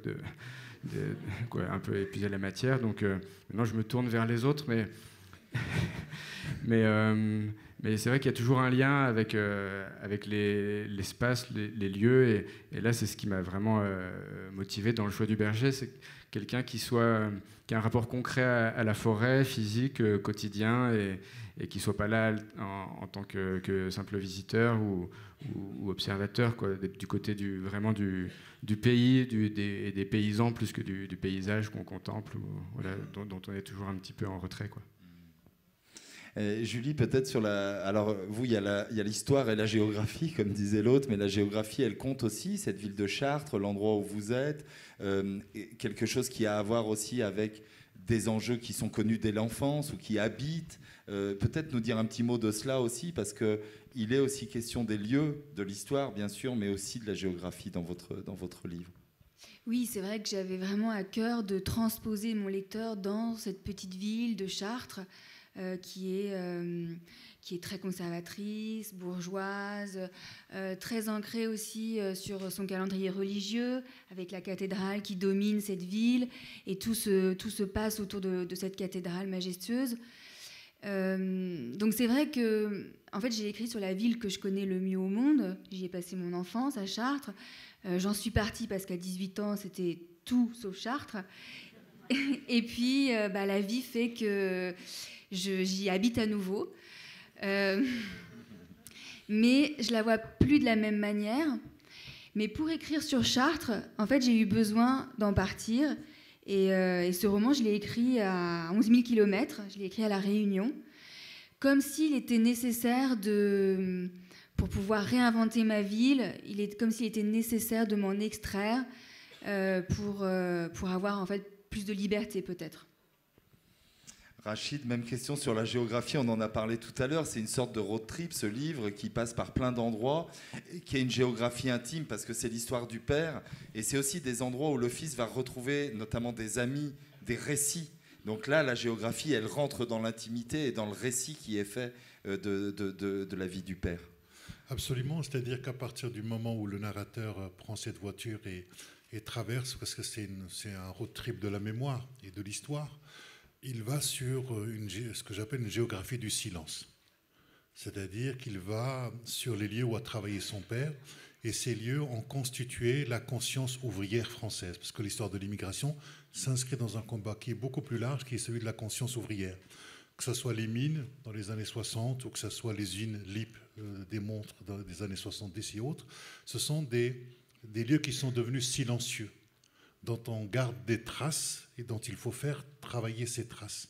un peu épuisé la matière, donc maintenant je me tourne vers les autres, mais Mais c'est vrai qu'il y a toujours un lien avec l'espace, les lieux. Et là, c'est ce qui m'a vraiment motivé dans le choix du berger. C'est quelqu'un qui a un rapport concret à la forêt, physique, quotidien, et qui ne soit pas là en tant que simple visiteur ou observateur, quoi, du côté vraiment du pays et des paysans plus que du paysage qu'on contemple, voilà, dont on est toujours un petit peu en retrait, quoi. Julie, peut-être alors vous, il y a l'histoire et la géographie, comme disait l'autre, mais la géographie, elle compte aussi, cette ville de Chartres, l'endroit où vous êtes, quelque chose qui a à voir aussi avec des enjeux qui sont connus dès l'enfance ou qui habitent. Peut-être nous dire un petit mot de cela aussi, parce qu'il est aussi question des lieux, de l'histoire, bien sûr, mais aussi de la géographie dans votre livre. Oui, c'est vrai que j'avais vraiment à cœur de transposer mon lecteur dans cette petite ville de Chartres, qui est très conservatrice, bourgeoise, très ancrée aussi sur son calendrier religieux, avec la cathédrale qui domine cette ville, et tout se passe autour de cette cathédrale majestueuse. Donc c'est vrai que en fait, j'ai écrit sur la ville que je connais le mieux au monde. J'y ai passé mon enfance, à Chartres. J'en suis partie parce qu'à 18 ans, c'était tout sauf Chartres. Et puis, la vie fait que j'y habite à nouveau. Mais je la vois plus de la même manière. Mais pour écrire sur Chartres, en fait, j'ai eu besoin d'en partir. Et ce roman, je l'ai écrit à 11 000 km. Je l'ai écrit à La Réunion. Comme s'il était nécessaire pour pouvoir réinventer ma ville, comme s'il était nécessaire de m'en extraire pour avoir en fait plus de liberté peut-être. Rachid, même question sur la géographie, on en a parlé tout à l'heure, c'est une sorte de road trip, ce livre qui passe par plein d'endroits, qui a une géographie intime parce que c'est l'histoire du père, et c'est aussi des endroits où le fils va retrouver notamment des amis, des récits. Donc là, la géographie, elle rentre dans l'intimité et dans le récit qui est fait de la vie du père. Absolument, c'est-à-dire qu'à partir du moment où le narrateur prend cette voiture et traverse, parce que c'est un road trip de la mémoire et de l'histoire, il va sur ce que j'appelle une géographie du silence. C'est-à-dire qu'il va sur les lieux où a travaillé son père, et ces lieux ont constitué la conscience ouvrière française, parce que l'histoire de l'immigration s'inscrit dans un combat qui est beaucoup plus large, qui est celui de la conscience ouvrière. Que ce soit les mines dans les années 60 ou que ce soit les usines LIP des montres dans les années 70 et autres, ce sont des lieux qui sont devenus silencieux, dont on garde des traces et dont il faut faire travailler ces traces.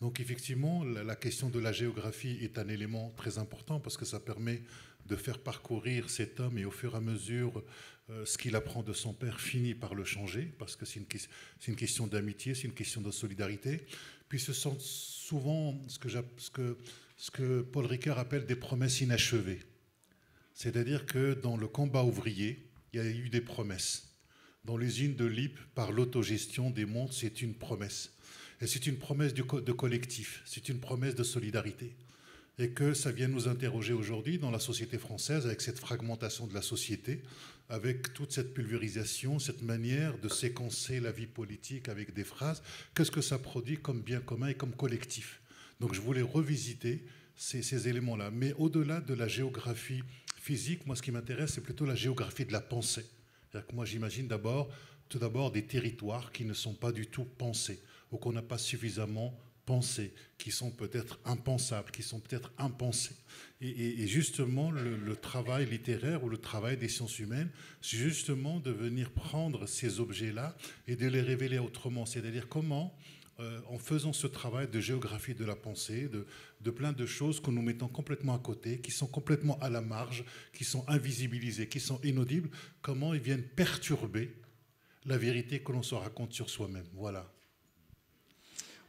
Donc effectivement, la question de la géographie est un élément très important parce que ça permet de faire parcourir cet homme et au fur et à mesure, ce qu'il apprend de son père finit par le changer parce que c'est une question d'amitié, c'est une question de solidarité. Puis ce sont souvent ce que Paul Ricoeur appelle des promesses inachevées. C'est-à-dire que dans le combat ouvrier, il y a eu des promesses. Dans l'usine de LIP, par l'autogestion des montres, c'est une promesse. Et c'est une promesse de collectif, c'est une promesse de solidarité. Et que ça vient nous interroger aujourd'hui dans la société française, avec cette fragmentation de la société, avec toute cette pulvérisation, cette manière de séquencer la vie politique avec des phrases. Qu'est-ce que ça produit comme bien commun et comme collectif? Donc je voulais revisiter ces éléments-là. Mais au-delà de la géographie physique, moi ce qui m'intéresse, c'est plutôt la géographie de la pensée. C'est-à-dire que moi j'imagine tout d'abord des territoires qui ne sont pas du tout pensés, ou qu'on n'a pas suffisamment pensés, qui sont peut-être impensables, qui sont peut-être impensés. Et justement, le travail littéraire ou le travail des sciences humaines, c'est justement de venir prendre ces objets-là et de les révéler autrement. C'est-à-dire comment, en faisant ce travail de géographie de la pensée, de plein de choses que nous mettons complètement à côté, qui sont complètement à la marge, qui sont invisibilisées, qui sont inaudibles, comment ils viennent perturber la vérité que l'on se raconte sur soi-même. Voilà.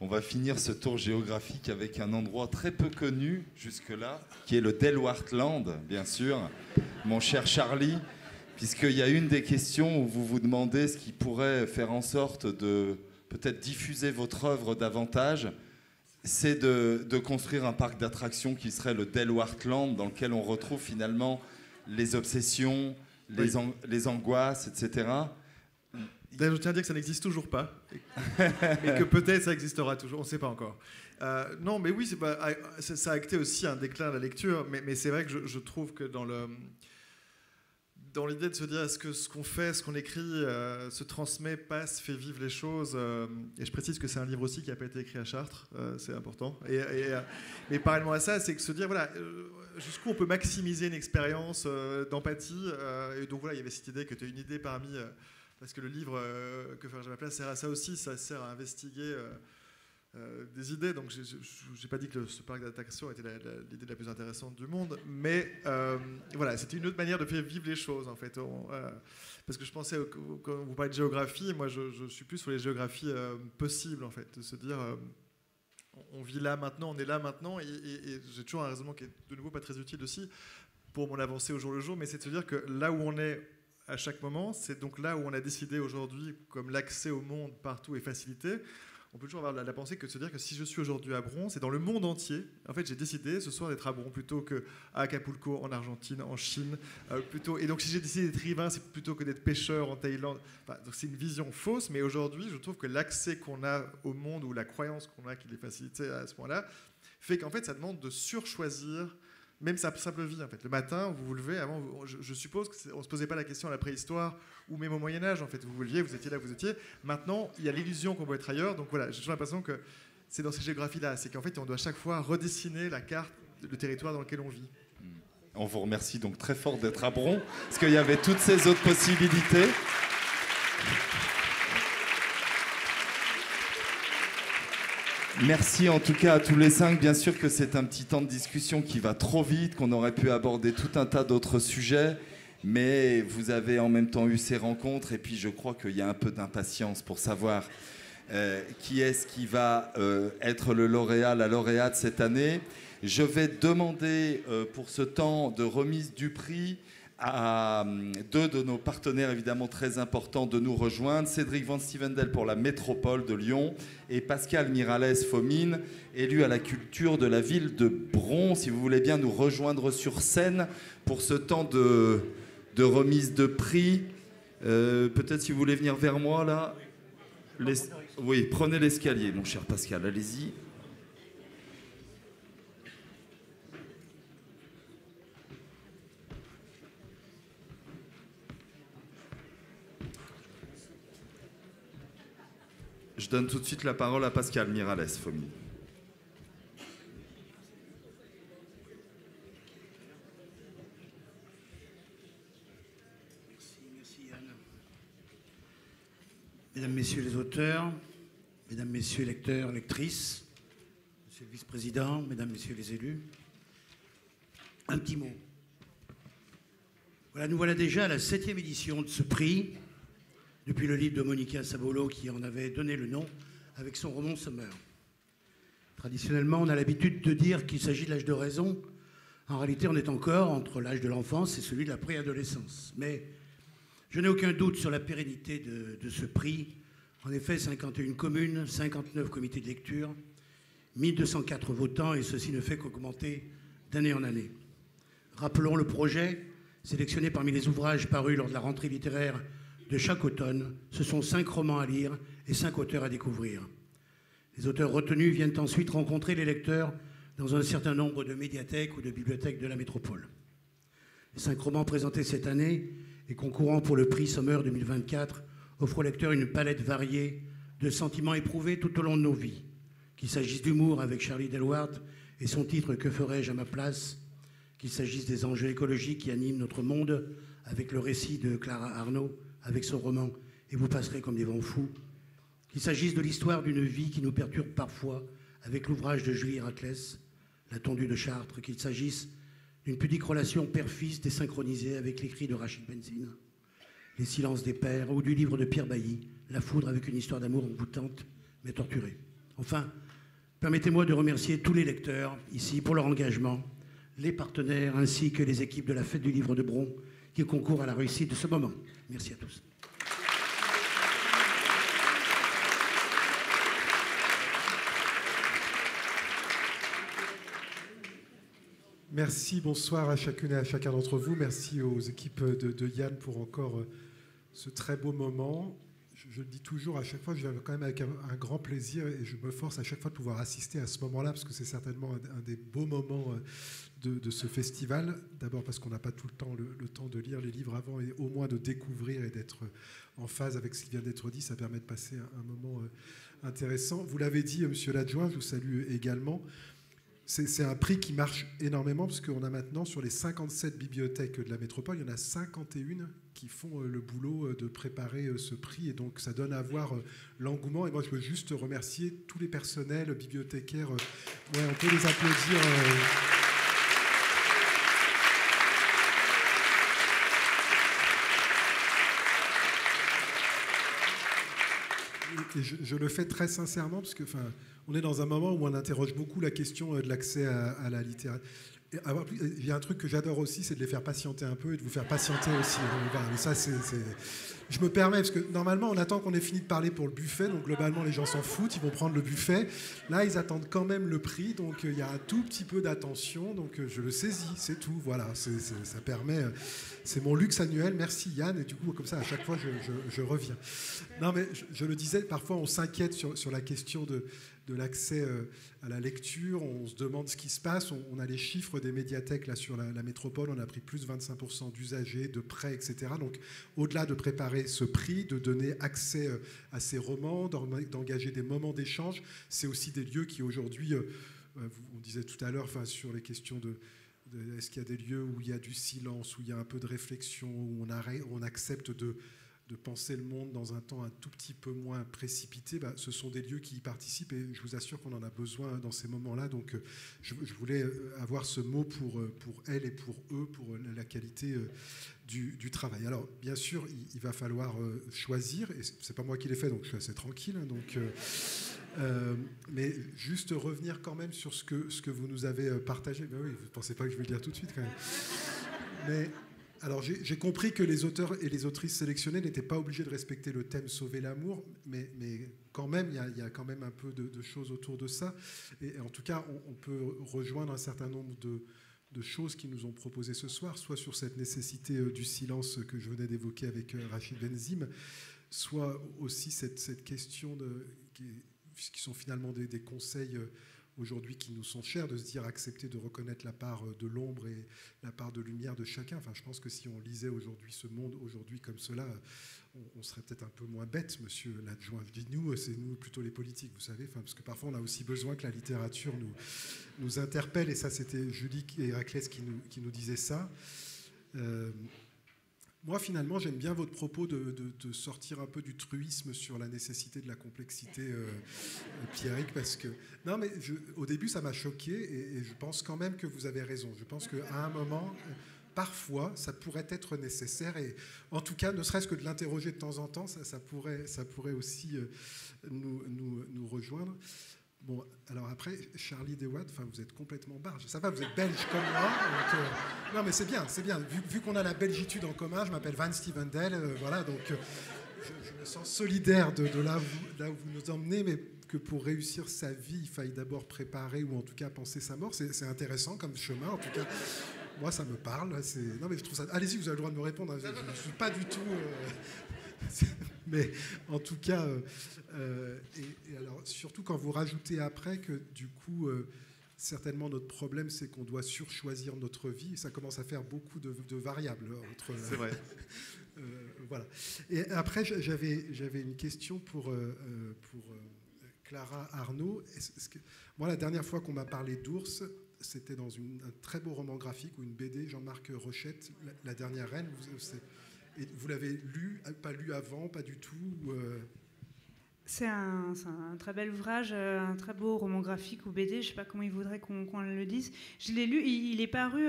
On va finir ce tour géographique avec un endroit très peu connu jusque-là, qui est le Deloirtland, bien sûr, mon cher Charlie, puisqu'il y a une des questions où vous vous demandez ce qui pourrait faire en sorte de peut-être diffuser votre œuvre davantage, c'est de construire un parc d'attractions qui serait le Deloirtland, dans lequel on retrouve finalement les obsessions, les angoisses, etc. D'ailleurs, je tiens à dire que ça n'existe toujours pas, et que peut-être ça existera toujours, on ne sait pas encore. Non, mais oui, ça a acté aussi un déclin de la lecture, mais c'est vrai que je trouve que dans l'idée de se dire est-ce que ce qu'on fait, ce qu'on écrit, se transmet, passe, fait vivre les choses, et je précise que c'est un livre aussi qui n'a pas été écrit à Chartres, c'est important, mais parallèlement à ça, c'est que se dire, voilà, jusqu'où on peut maximiser une expérience d'empathie, et donc voilà, il y avait cette idée que tu as une idée parmi... parce que le livre Que faire à ma place sert à ça aussi, ça sert à investiguer des idées. Donc, je n'ai pas dit que ce parc d'attractions était l'idée la plus intéressante du monde, mais voilà, c'était une autre manière de faire vivre les choses, en fait. Parce que je pensais, quand vous parlez de géographie, moi, je suis plus sur les géographies possibles, en fait, de se dire... on vit là maintenant, on est là maintenant, et j'ai toujours un raisonnement qui est de nouveau pas très utile aussi pour mon avancée au jour le jour, mais c'est de se dire que là où on est à chaque moment, c'est donc là où on a décidé aujourd'hui, comme l'accès au monde partout est facilité. On peut toujours avoir la pensée que de se dire que si je suis aujourd'hui à Bron, c'est dans le monde entier. En fait, j'ai décidé ce soir d'être à Bron plutôt qu'à Acapulco, en Argentine, en Chine. Et donc, si j'ai décidé d'être écrivain, c'est plutôt que d'être pêcheur en Thaïlande. Enfin, donc c'est une vision fausse, mais aujourd'hui, je trouve que l'accès qu'on a au monde, ou la croyance qu'on a qu'il est facilité à ce point-là, fait qu'en fait, ça demande de surchoisir même sa simple vie, en fait. Le matin, vous vous levez, avant, je suppose qu'on ne se posait pas la question à la préhistoire ou même au Moyen-Âge, en fait. Vous vous leviez, vous étiez là, vous étiez. Maintenant, il y a l'illusion qu'on peut être ailleurs. Donc voilà, j'ai toujours l'impression que c'est dans ces géographies-là. C'est qu'en fait, on doit chaque fois redessiner la carte, le territoire dans lequel on vit. On vous remercie donc très fort d'être à Bron, parce qu'il y avait toutes ces autres possibilités. Merci en tout cas à tous les 5. Bien sûr que c'est un petit temps de discussion qui va trop vite, qu'on aurait pu aborder tout un tas d'autres sujets, mais vous avez en même temps eu ces rencontres, et puis je crois qu'il y a un peu d'impatience pour savoir qui est-ce qui va être le lauréat, la lauréate cette année. Je vais demander pour ce temps de remise du prix à 2 de nos partenaires évidemment très importants de nous rejoindre, Cédric Van Stevendel pour la métropole de Lyon et Pascal Miralles Fomine, élu à la culture de la ville de Bron. Si vous voulez bien nous rejoindre sur scène pour ce temps de remise de prix. Peut-être si vous voulez venir vers moi là. Oui, prenez l'escalier mon cher Pascal, allez-y. Je donne tout de suite la parole à Pascal Miralles Fomine. Merci Yann. Mesdames, Messieurs les auteurs, Mesdames, Messieurs les lecteurs, lectrices, Monsieur le vice-président, Mesdames, Messieurs les élus, un petit mot. Voilà, nous voilà déjà à la 7e édition de ce prix, depuis le livre de Monica Sabolo qui en avait donné le nom avec son roman Summer. Traditionnellement, on a l'habitude de dire qu'il s'agit de l'âge de raison. En réalité, on est encore entre l'âge de l'enfance et celui de la préadolescence. Mais je n'ai aucun doute sur la pérennité de ce prix. En effet, 51 communes, 59 comités de lecture, 1204 votants, et ceci ne fait qu'augmenter d'année en année. Rappelons le projet, sélectionné parmi les ouvrages parus lors de la rentrée littéraire de chaque automne. Ce sont 5 romans à lire et 5 auteurs à découvrir. Les auteurs retenus viennent ensuite rencontrer les lecteurs dans un certain nombre de médiathèques ou de bibliothèques de la métropole. Les 5 romans présentés cette année et concourant pour le prix Summer 2024 offrent aux lecteurs une palette variée de sentiments éprouvés tout au long de nos vies. Qu'il s'agisse d'humour avec Charlie Delwart et son titre « Que ferais-je à ma place ?», qu'il s'agisse des enjeux écologiques qui animent notre monde avec le récit de Clara Arnaud, avec son roman « Et vous passerez comme des vents fous », qu'il s'agisse de l'histoire d'une vie qui nous perturbe parfois avec l'ouvrage de Julie Héraclès, La tondue de Chartres, qu'il s'agisse d'une pudique relation père-fils désynchronisée avec l'écrit de Rachid Benzine, Les silences des pères, ou du livre de Pierre Bailly, La foudre, avec une histoire d'amour envoûtante mais torturée. Enfin, permettez-moi de remercier tous les lecteurs ici pour leur engagement, les partenaires ainsi que les équipes de la Fête du Livre de Bron qui concourent à la réussite de ce moment. Merci à tous. Merci, bonsoir à chacune et à chacun d'entre vous. Merci aux équipes de Yann pour encore ce très beau moment. je le dis toujours, à chaque fois, je viens quand même avec un grand plaisir et je me force à chaque fois de pouvoir assister à ce moment-là parce que c'est certainement un des beaux moments de ce festival. D'abord parce qu'on n'a pas tout le temps de lire les livres avant et au moins de découvrir et d'être en phase avec ce qui vient d'être dit. Ça permet de passer un moment intéressant. Vous l'avez dit, monsieur l'adjoint, je vous salue également. C'est un prix qui marche énormément parce qu'on a maintenant, sur les 57 bibliothèques de la métropole, il y en a 51 qui font le boulot de préparer ce prix. Et donc, ça donne à voir l'engouement. Et moi, je veux juste remercier tous les personnels bibliothécaires. Ouais, on peut les applaudir. Et je le fais très sincèrement parce que, on est dans un moment où on interroge beaucoup la question de l'accès à la littérature. Il y a un truc que j'adore aussi, c'est de les faire patienter un peu et de vous faire patienter aussi. Voilà, mais ça, je me permets, parce que normalement, on attend qu'on ait fini de parler pour le buffet, donc globalement, les gens s'en foutent, ils vont prendre le buffet. Là, ils attendent quand même le prix, donc il y a un tout petit peu d'attention, donc je le saisis, c'est tout. Voilà, ça permet... C'est mon luxe annuel, merci Yann, et du coup, comme ça, à chaque fois, je reviens. Non, mais je le disais, parfois, on s'inquiète sur la question de l'accès à la lecture, on se demande ce qui se passe, on a les chiffres des médiathèques là sur la métropole, on a pris plus de 25% d'usagers, de prêts, etc. Donc au-delà de préparer ce prix, de donner accès à ces romans, d'engager des moments d'échange, c'est aussi des lieux qui aujourd'hui, on disait tout à l'heure sur les questions de est-ce qu'il y a des lieux où il y a du silence, où il y a un peu de réflexion, où on accepte de penser le monde dans un temps un tout petit peu moins précipité, ce sont des lieux qui y participent et je vous assure qu'on en a besoin dans ces moments-là. Donc je voulais avoir ce mot pour elles et pour eux, pour la qualité du travail. Alors bien sûr, il va falloir choisir, et c'est pas moi qui l'ai fait, donc je suis assez tranquille. Mais juste revenir quand même sur ce que vous nous avez partagé. Ben oui, vous ne pensez pas que je vais le dire tout de suite quand même. Mais... Alors, j'ai compris que les auteurs et les autrices sélectionnés n'étaient pas obligés de respecter le thème « Sauver l'amour », mais quand même, il y a quand même un peu de choses autour de ça. Et en tout cas, on peut rejoindre un certain nombre de choses qui nous ont proposées ce soir, soit sur cette nécessité du silence que je venais d'évoquer avec Rachid Benzim, soit aussi cette question qui sont finalement des conseils aujourd'hui qui nous sont chers, de se dire accepter de reconnaître la part de l'ombre et la part de lumière de chacun. Enfin, je pense que si on lisait aujourd'hui ce monde aujourd'hui comme cela, on serait peut-être un peu moins bête, monsieur l'adjoint. Je dis nous, c'est nous plutôt les politiques, vous savez, parce que parfois on a aussi besoin que la littérature nous interpelle, et ça c'était Julie et Héraclès qui nous disaient ça. Moi, finalement, j'aime bien votre propos de sortir un peu du truisme sur la nécessité de la complexité pierrique, parce que... Non, mais au début, ça m'a choqué, et je pense quand même que vous avez raison. Je pense qu'à un moment, parfois, ça pourrait être nécessaire, et en tout cas, ne serait-ce que de l'interroger de temps en temps, ça pourrait aussi nous rejoindre. Bon, alors après, Charlie Dewatt, vous êtes complètement barge. Ça va, vous êtes belge comme moi. Donc, non, mais c'est bien. Vu qu'on a la belgitude en commun, je m'appelle Van Stevendel, voilà, donc je me sens solidaire de là où vous nous emmenez, mais que pour réussir sa vie, il faille d'abord préparer ou en tout cas penser sa mort. C'est intéressant comme chemin, en tout cas. Moi, ça me parle. Non, mais je trouve ça... Allez-y, vous avez le droit de me répondre. Je ne suis pas du tout... Mais en tout cas, et alors surtout quand vous rajoutez après que du coup, certainement notre problème, c'est qu'on doit surchoisir notre vie. Ça commence à faire beaucoup de variables. C'est vrai. Voilà. Et après, j'avais une question pour Clara Arnaud. Moi, la dernière fois qu'on m'a parlé d'ours, c'était dans un très beau roman graphique ou une BD, Jean-Marc Rochette, La Dernière Reine. Et vous l'avez lu, pas lu avant, pas du tout C'est un très bel ouvrage, un très beau roman graphique ou BD, je ne sais pas comment il voudrait qu'on le dise. Je l'ai lu, il est paru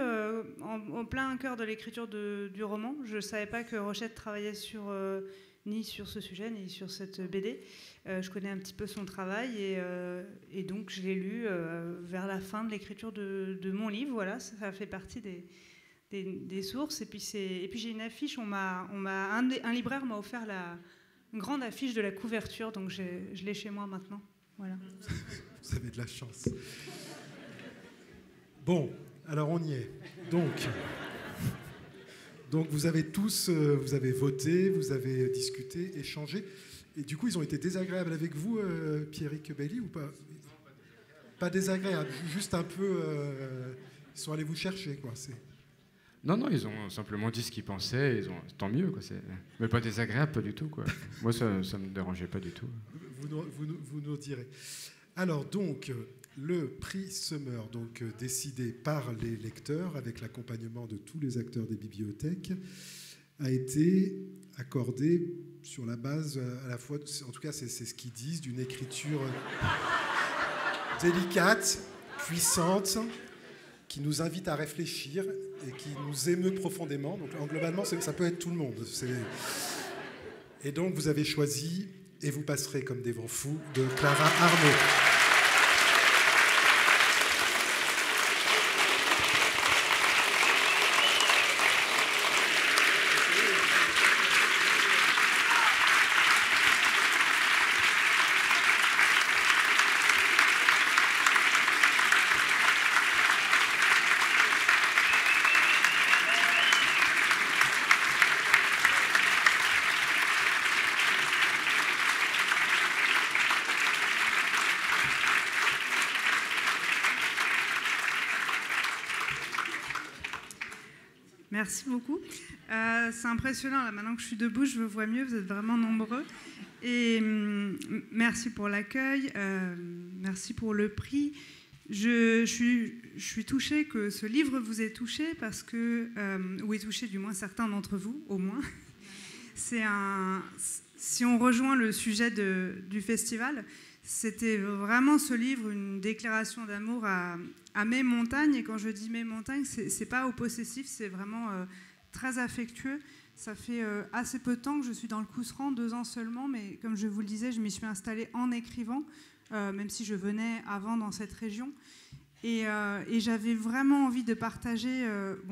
en plein cœur de l'écriture du roman. Je ne savais pas que Rochette travaillait ni sur ce sujet, ni sur cette BD. Je connais un petit peu son travail et donc je l'ai lu vers la fin de l'écriture de mon livre. Voilà, ça fait partie des sources. Et puis j'ai une affiche, un libraire m'a offert une grande affiche de la couverture, donc je l'ai chez moi maintenant. Voilà. Vous avez de la chance. Bon, alors on y est. Donc vous avez tous, vous avez voté, vous avez discuté, échangé. Et du coup, ils ont été désagréables avec vous, Pierrick Bailly, ou pas? Pas désagréables, juste un peu... ils sont allés vous chercher, quoi. Non, ils ont simplement dit ce qu'ils pensaient, tant mieux, quoi. Mais pas désagréable, pas du tout, quoi. Moi, ça me dérangeait pas du tout. Vous nous direz. Alors, donc, le prix Summer, donc, décidé par les lecteurs, avec l'accompagnement de tous les acteurs des bibliothèques, a été accordé sur la base, à la fois, en tout cas, c'est ce qu'ils disent, d'une écriture délicate, puissante, qui nous invite à réfléchir et qui nous émeut profondément. Donc, globalement, ça peut être tout le monde. Et donc, vous avez choisi « Et vous passerez comme des vents fous » de Clara Arnaud. Merci beaucoup. C'est impressionnant, là, maintenant que je suis debout, je me vois mieux, vous êtes vraiment nombreux. Et merci pour l'accueil, merci pour le prix. Je suis touchée que ce livre vous ait touché, parce que, ou ait touché du moins certains d'entre vous, au moins. Si on rejoint le sujet du festival, c'était vraiment ce livre une déclaration d'amour à mes montagnes. Et quand je dis mes montagnes, c'est pas au possessif, c'est vraiment très affectueux. Ça fait assez peu de temps que je suis dans le Couserans, 2 ans seulement, mais comme je vous le disais, je m'y suis installée en écrivant, même si je venais avant dans cette région. Et j'avais vraiment envie de partager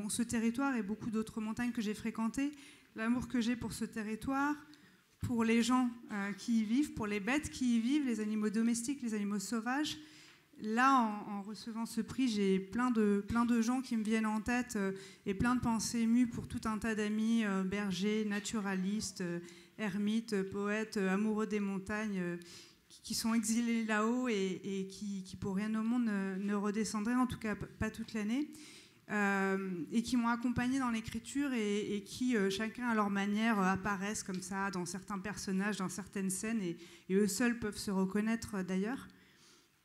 ce territoire et beaucoup d'autres montagnes que j'ai fréquentées, l'amour que j'ai pour ce territoire, pour les gens qui y vivent, pour les bêtes qui y vivent, les animaux domestiques, les animaux sauvages. Là, en recevant ce prix, j'ai plein de gens qui me viennent en tête et plein de pensées émues pour tout un tas d'amis, bergers, naturalistes, ermites, poètes, amoureux des montagnes, qui sont exilés là-haut et qui, pour rien au monde, ne redescendraient, en tout cas pas toute l'année. Et qui m'ont accompagnée dans l'écriture et qui, chacun à leur manière, apparaissent comme ça dans certains personnages, dans certaines scènes, et eux seuls peuvent se reconnaître d'ailleurs.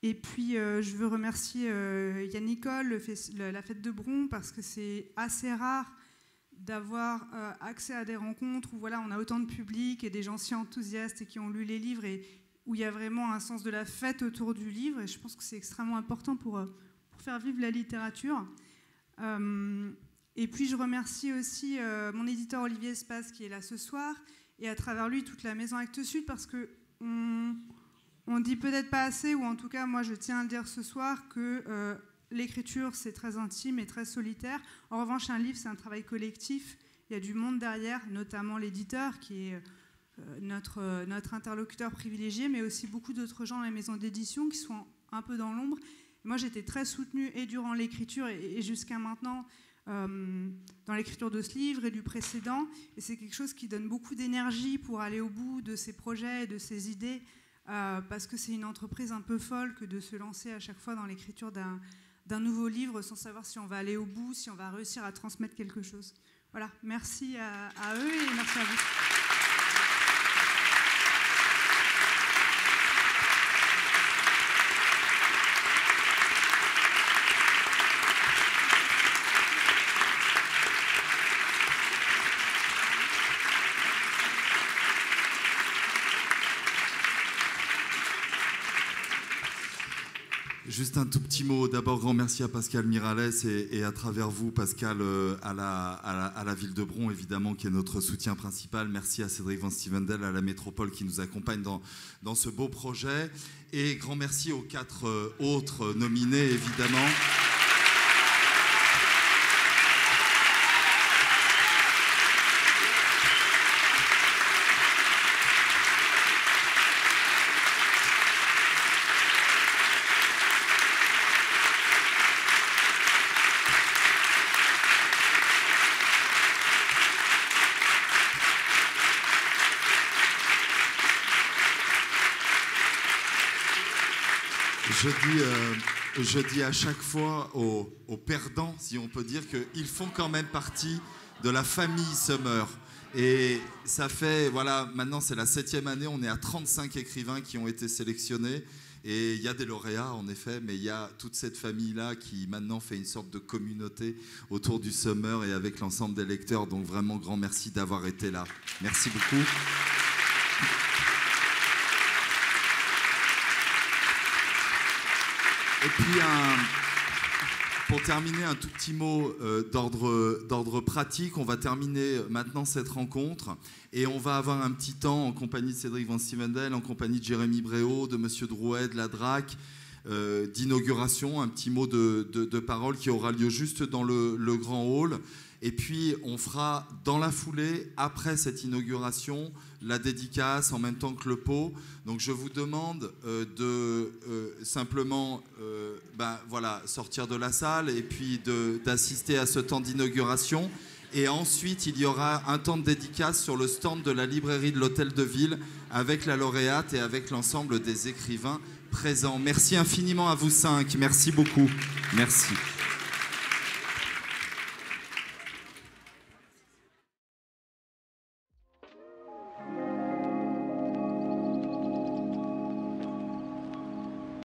Et puis, je veux remercier Yann Nicole, la Fête de Bron, parce que c'est assez rare d'avoir accès à des rencontres où voilà, on a autant de public et des gens si enthousiastes et qui ont lu les livres, et où il y a vraiment un sens de la fête autour du livre. Et je pense que c'est extrêmement important pour faire vivre la littérature. Et puis je remercie aussi mon éditeur Olivier Espace qui est là ce soir, et à travers lui toute la maison Actes Sud, parce que on dit peut-être pas assez, ou en tout cas moi je tiens à le dire ce soir, que l'écriture c'est très intime et très solitaire. En revanche, un livre c'est un travail collectif, il y a du monde derrière, notamment l'éditeur qui est notre interlocuteur privilégié, mais aussi beaucoup d'autres gens dans les maisons d'édition qui sont un peu dans l'ombre. Moi, j'étais très soutenue et durant l'écriture et jusqu'à maintenant dans l'écriture de ce livre et du précédent. Et c'est quelque chose qui donne beaucoup d'énergie pour aller au bout de ses projets et de ses idées, parce que c'est une entreprise un peu folle que de se lancer à chaque fois dans l'écriture d'un nouveau livre sans savoir si on va aller au bout, si on va réussir à transmettre quelque chose. Voilà, merci à eux et merci à vous. Juste un tout petit mot. D'abord, grand merci à Pascal Miralles et à travers vous, Pascal, à la ville de Bron, évidemment, qui est notre soutien principal. Merci à Cédric Van Stevendel, à la Métropole, qui nous accompagne dans ce beau projet. Et grand merci aux 4 autres nominés, évidemment. Je dis à chaque fois aux perdants, si on peut dire, qu'ils font quand même partie de la famille Summer. Et ça fait, voilà, maintenant c'est la 7e année, on est à 35 écrivains qui ont été sélectionnés. Et il y a des lauréats, en effet, mais il y a toute cette famille-là qui maintenant fait une sorte de communauté autour du Summer et avec l'ensemble des lecteurs. Donc vraiment, grand merci d'avoir été là. Merci beaucoup. Et puis, pour terminer, un tout petit mot d'ordre pratique. On va terminer maintenant cette rencontre et on va avoir un petit temps en compagnie de Cédric Van Stevendel, en compagnie de Jérémy Bréau, de Monsieur Drouet, de la DRAC, d'inauguration, un petit mot de parole qui aura lieu juste dans le grand hall. Et puis, on fera dans la foulée, après cette inauguration, la dédicace en même temps que le pot. Donc, je vous demande de simplement sortir de la salle et puis d'assister à ce temps d'inauguration. Et ensuite, il y aura un temps de dédicace sur le stand de la librairie de l'Hôtel de Ville avec la lauréate et avec l'ensemble des écrivains présents. Merci infiniment à vous 5. Merci beaucoup. Merci.